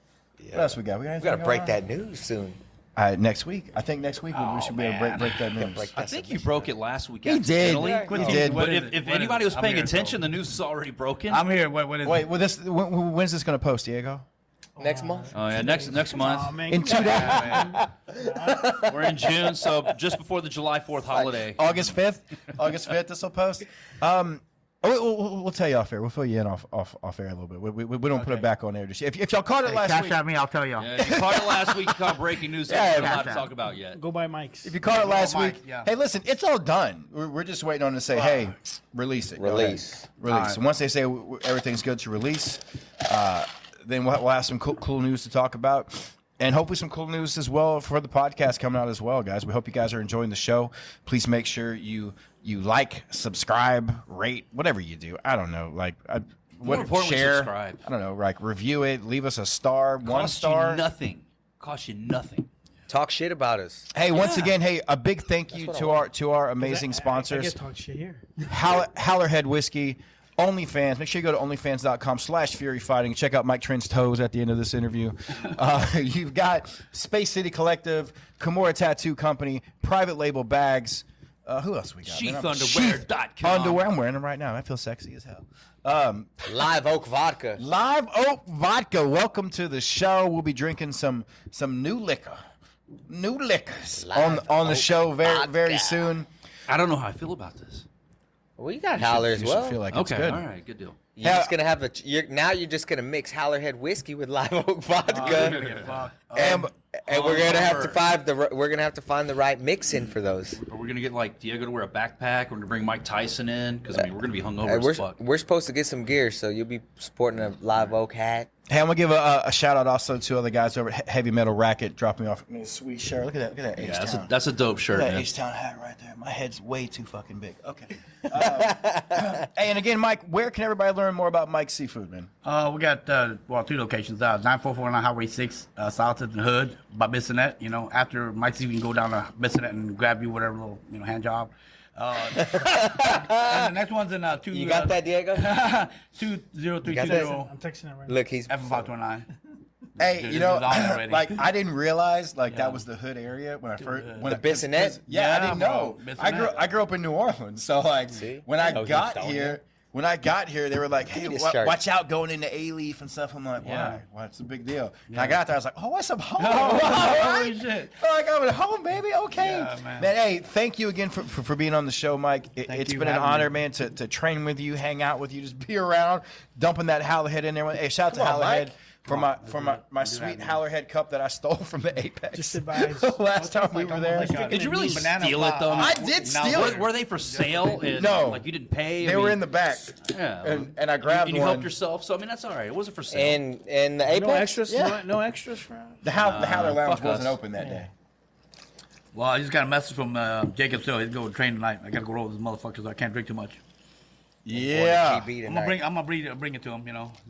What else we got? We gotta break that news soon. Next week. I think next week we should be able to break that news. Break I that think you submission. broke it last week. He did. accidentally. He did. But What is if it? anybody was I'm paying here, so- attention, the news is already broken. I'm here. What is Wait, it? well, when's this going to post, Diego? Next month. Oh yeah, next month. Oh, man, In 2 days. We're in June, so just before the July 4th holiday. August 5th. August 5th, this will post. We'll tell you off air. We'll fill you in off air a little bit. We don't put it back on air. If y'all caught it last week, cash at me, I'll tell y'all. Yeah, if you caught it last week. You caught breaking news. Yeah, I'm not to talk about yet. Go buy mics. if you caught it last week, yeah. hey, listen, it's all done. We're just waiting on to say, hey, release it. Go ahead. Release. Release. And once they say everything's good to release, then we'll have some cool news to talk about. And hopefully some cool news as well for the podcast coming out as well, guys. We hope you guys are enjoying the show. Please make sure you like, subscribe, rate, whatever you do. I don't know. Like, More importantly, share. subscribe. I don't know. Like, review it. Leave us a star. One Costs star. you nothing. Costs you nothing. Talk shit about us. Hey, once again, hey, a big thank you to our amazing I sponsors. get talk shit here. Howlerhead Whiskey, OnlyFans. Make sure you go to onlyfans.com/furyfighting. Check out Mike Trent's toes at the end of this interview. You've got Space City Collective, Kimura Tattoo Company, Private Label Bags. Who else we got? Sheathunderwear.com. Underwear. I'm wearing them right now. I feel sexy as hell. Live Oak Vodka. Live Oak Vodka. Welcome to the show. We'll be drinking some new liquor. New liquors on the Oak show very Vodka. soon. I don't know how I feel about this. Well, you got Howler as You well. should feel like it's Okay, good. all right, good deal. You're just gonna have now you're just gonna mix Howlerhead whiskey with Live Oak Vodka, and we're gonna have to find the right mix in for those. Are we gonna get like Diego to wear a backpack? We're gonna bring Mike Tyson in because we're gonna be hungover as fuck. We're supposed to get some gear, so you'll be sporting a Live Oak hat. Hey, I'm gonna give a shout out also to other guys over at Heavy Metal Racket. Dropping me off a sweet shirt. Look at that H-Town. That's a dope shirt, That man. H-Town hat right there. My head's way too fucking big. Okay. Hey, and again, Mike, where can everybody learn more about Mike's Seafood, man? We got 2 locations. 9449 Highway 6, south of the hood by Bissonnet. You know, after Mike's, you can go down to Bissonnet and grab you whatever little hand job. And the next one's in You got that, Diego? 20320 I'm texting it right now. Look, he's F529. Hey, Dude, you this know, is on already. like I didn't realize that was the hood area when I first when The Bissonnet? Yeah, I Yeah, didn't bro, know. Bissonnet. I grew up in New Orleans, so like when I got Houston, here. When I got here, they were like, "Hey, This shirt. watch out going into A-Leaf and stuff." I'm like, "Why? Yeah. What's the big deal?" And I got there, I was like, "Oh, what's up, home? Holy shit. Like I'm at home, baby. Okay, Yeah, man. Hey, thank you again for being on the show, Mike. It's you been for an having honor, me. man, to train with you, hang out with you, just be around, dumping that Howlerhead in there. Hey, shout out to Come on, Howlerhead. Mike. For my sweet Howlerhead cup that I stole from the Apex. Just advise. Last time we were there. Did you really Banana steal it though? pie. I did steal it. Were they for sale? And, No. like you didn't pay. They were in the back. Yeah, And I grabbed and you one. helped yourself. So I mean, that's all right. It wasn't for sale. and the Apex. No extras. Yeah. No extras for us. The Howler Lounge fuck wasn't us. open that day. Well, I just got a message from Jacob Still. He's going to train tonight. I got to go roll with this motherfucker, so I can't drink too much. Yeah. GB I'm tonight. gonna bring it to him.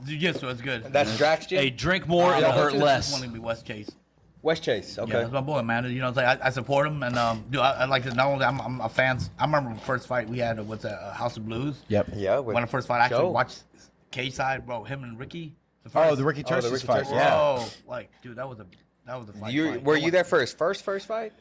Jiu-jitsu, it's good. That's Drax Gym? Hey, drink more, it'll hurt This less. one will be West Chase. West Chase. Okay. Yeah, that's my boy, man. You know, it's like I support him, and dude, I like to. Not only I'm a fan. I remember the first fight we had with House of Blues. Yep. Yeah. When the first fight, I actually Joe. watched cage side, bro. Him and Ricky. Oh, the Ricky the Terces Ricky fight. Terces. Yeah. Bro, like, dude, that was a fight. Were you there for his first fight?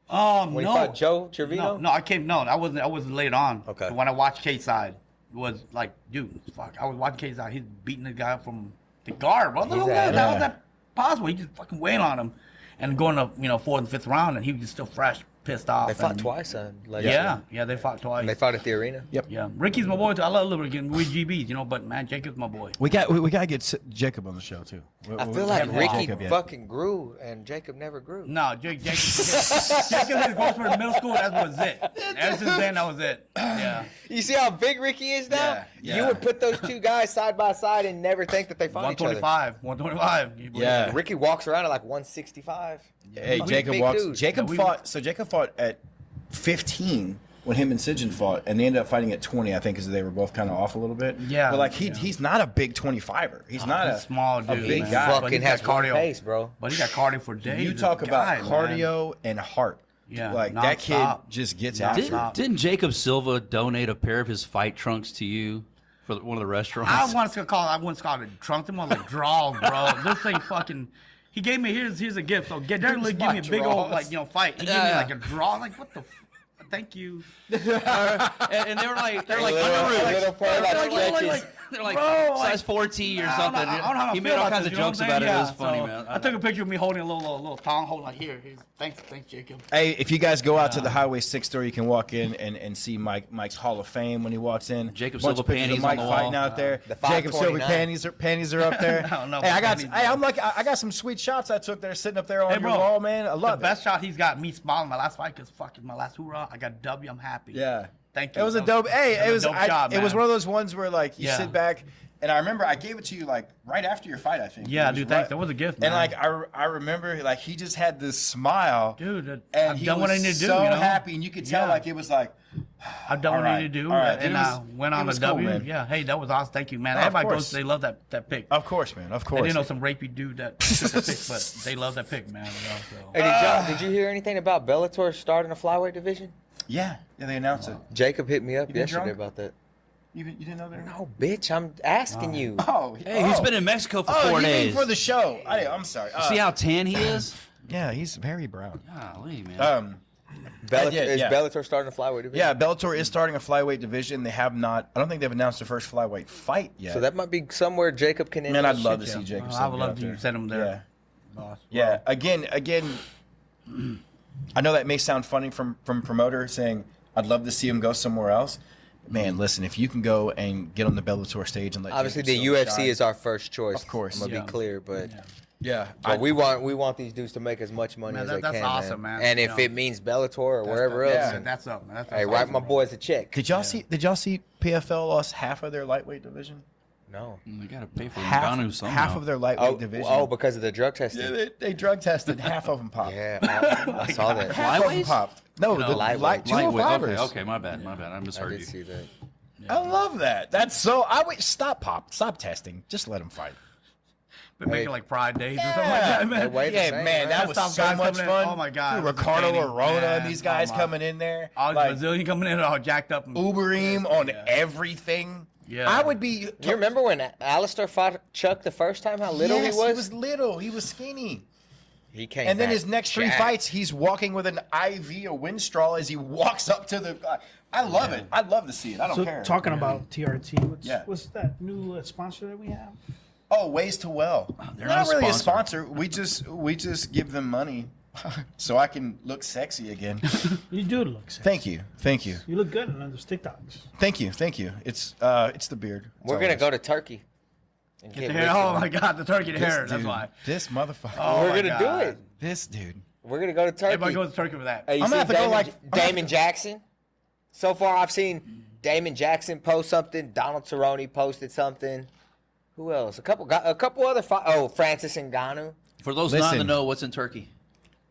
When no. he fought Joe Trevino? No, I came. No, I wasn't later on. Okay. When I watched Cage side, was like, dude, fuck. I was watching Cage side. He's beating the guy from the guard, bro. How Yeah. was that possible? He just fucking weighing on him, and going to 4th and 5th round, and he was just still fresh, pissed off. They fought and- twice. Yeah, they fought twice. And they fought at the arena. Yep. Yeah, Ricky's my boy too. I love little Ricky. We GBs, but man, Jacob's my boy. We got to get Jacob on the show too. I feel We like haven't had Ricky Jacob yet. fucking grew and Jacob never grew. No, Jacob had gone for middle school. That was it. Ever since then, that was it. Yeah. You see how big Ricky is now? Yeah. You would put those two guys side by side and never think that they fought each other. 125. Yeah. Ricky walks around at like 165. Hey, He's a Jacob big walks. dude. Jacob fought. So Jacob fought at 15 when him and Sidgen fought, and they ended up fighting at 20. I think because they were both kind of off a little bit. Yeah, But like yeah. he's not a big 25er. He's not He's a small dude, big man. guy. But Fucking he's has got cardio pace, bro. But he got cardio for days. You this talk about guy, man. cardio and heart. Yeah, Like that kid nonstop. just gets Nonstop. after it. Stop. Didn't Jacob Silva donate a pair of his fight trunks to you for one of the restaurants? I once called it trunk. Them was like draws, bro. This thing fucking. He gave me here's a gift. So Derek give me a big old fight. He gave me like a draw. Like what the. Thank you. and they were like, little part that stretches. They're like Bro, size 4T or something. I don't know how I He made feel all about kinds this, of you know jokes what I'm about it. saying? It was Yeah, funny, so man. I took a picture of me holding a little thong, holding like here. Thanks, Jacob. Hey, if you guys go out to the Highway 6 store, you can walk in and see Mike's Hall of Fame when he walks in. Jacob Bunch Silva of pictures of panties Mike on the fighting wall. out there. The Jacob Silva 529. panties are up there. I don't know Hey, about panties, I got some sweet shots I took there sitting up there on Hey, your bro, wall, man. I The love it. best shot he's got me smiling my last fight because fucking my last hoorah. I got a W. I'm happy. Yeah. Thank you. It was a That dope. Hey, that it was a dope job, it was man. one of those ones where like you Yeah. sit back, and I remember I gave it to you like right after your fight. I think. Yeah, It was dude, thanks. That was a gift, man. And like I remember like he just had this smile, Dude, and I've he done was what I need to do. so you know? happy, and you could tell Yeah. like it was like I've done what I need to do, all right. and It I was- went it on a was cool, W. man. Yeah, hey, that was awesome. Thank you, man. Oh, of Everybody course. goes, they love that pick. Of course, man. Of They course. didn't know some rapey dude that took the pick, but they love that pick, man. You know, so. Hey, did you hear anything about Bellator starting a flyweight division? Yeah, they announced it. Jacob hit me up You been yesterday drunk? about that. You didn't know that? No, bitch, I'm asking you. Oh, Hey, he's been in Mexico for 4 you days. mean for the show? I'm sorry. See how tan he is? Yeah, he's very brown. Golly, man. Bellator, did, is yeah. Bellator starting a flyweight division? Yeah, Bellator is starting a flyweight division. They have not. I don't think they've announced the first flyweight fight yet. So that might be somewhere Jacob can. Man, I'd love to Yeah. see Jacob. I Silva would get love out to there. send him there. Yeah. Boss. Yeah. Again, I know that may sound funny from promoter saying I'd love to see him go somewhere else. Man, listen, if you can go and get on the Bellator stage and let Obviously, Jacob the Silva UFC shine. is our first choice. Of course. I'm gonna Yeah. be clear, but Yeah, but we want these dudes to make as much money Man, as that- they that's can. awesome, man. And You if know. it means Bellator or wherever yeah. else, Man, that's up, man. That's hey, awesome, write my bro. boys a check. Did y'all see PFL lost half of their lightweight division? No. They got to pay for Half, Ngannou somehow. half of their lightweight division. Oh, because of the drug testing. Yeah, they drug tested. Half of them popped. Yeah, I saw that. Half of them Flyweights? popped. No, the lightweight. light Lightweight. 205ers. Okay, my bad. I I misheard did you. see that. I love that. That's so. I would stop testing. Just let them fight. But make it like Pride Days or something like Yeah. that, man. They weigh the Yeah, same, man, right? that was Stop so guys much coming in. fun. Oh my God, Dude, it was Ricardo entertaining. Arona Man, and these guys oh my. coming in there. All the Like Brazilian coming in all jacked up. And, Uberim on everything. Yeah. I would be. Do you remember when Alistair fought Chuck the first time? How little Yes, he was? He was little. He was skinny. He came And then back his next 3 jacked. fights, he's walking with an IV, a wind straw, as he walks up to the. I love it. I'd love to see it. I don't So care. talking about TRT, Yeah. what's that new sponsor that we have? Oh, Ways to Well. they're not not a really a sponsor. sponsor. We just give them money so I can look sexy again. You do look sexy. Thank you. You look good on those TikToks. Thank you. It's the beard. We're gonna go to Turkey. And the get hair. rich Oh with my it. God, the turkey, the hair. That's why. This motherfucker. Oh, We're my gonna God. do it. This dude. We're gonna go to Turkey. Everybody goes to Turkey for that. Hey, you I'm see gonna have to go, Damon, like- I'm gonna have Damon Jackson? So far, I've seen Damon Jackson post something. Donald Cerrone posted something. Who else? A couple other. Francis Ngannou. For those not in the Listen. know, what's in Turkey?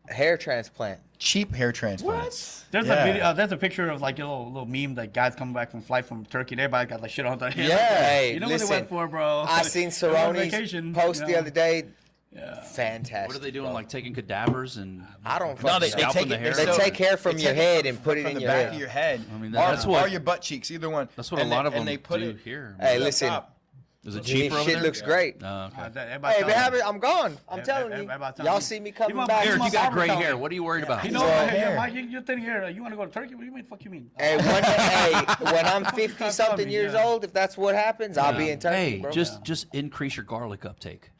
Hair transplant. Cheap hair transplants. There's Yeah. a video. There's a picture of like a little meme that guys coming back from flight from Turkey. And everybody got like shit on their head. Yeah, hey, you know listen, what they went for, bro. I seen They went on Cerrone's vacation, post you the know. other day. Yeah. Fantastic. What are they doing? bro. Like taking cadavers and I don't. No, they fucking know. take the it. hair? They So- take hair from they your take head and put it from in the your back head. of your head. I mean, or, that's what- or your butt cheeks, either one. that's what a And lot they- of them and they put do it here. Hey, up listen. top. Is it His cheaper over shit there? looks great. Okay. Everybody Hey, telling man, me. I'm gone. I'm telling you. everybody telling Y'all me. see me You coming want- back. you Eric, my you got barber gray telling hair. me. What are you worried about? You He's know, all hey, hair. Mike, you're thinking here. You want to go to Turkey? What do you mean? Fuck you mean? Hey, when I'm 50 something me, years yeah. old, if that's what happens, I'll be in Turkey, Hey, bro. just increase your garlic uptake.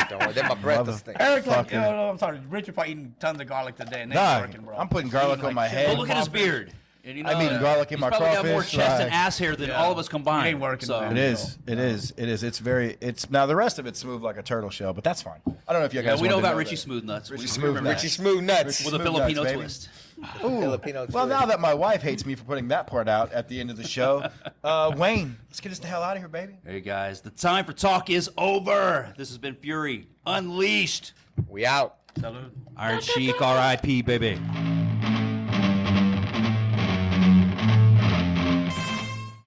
Don't worry, then my breath is stinking. Eric, like, Fucking- no, I'm sorry. Richard probably eating tons of garlic today, and they Nah, ain't working, bro. I'm putting garlic Eating on my shit. head. Well, look at his beard. And, you know, I'm eating garlic in he's my probably got more crawfish, chest and like- ass hair than Yeah. all of us combined. It ain't working, So, man. It is. It's very. It's now the rest of it's smooth like a turtle shell, but that's fine. I don't know if you Yeah, guys. we know wanted to about Richie that. Smooth Nuts. Richie We Smooth remember Nuts. Richie Smooth Nuts. with a Smooth Filipino nuts, baby. twist. Ooh. Filipino Well, twist. now that my wife hates me for putting that part out at the end of the show, Wayne, let's get us the hell out of here, baby. Hey guys, the time for talk is over. This has been Fury Unleashed. We out. Salud. Iron Sheik, R.I.P. baby.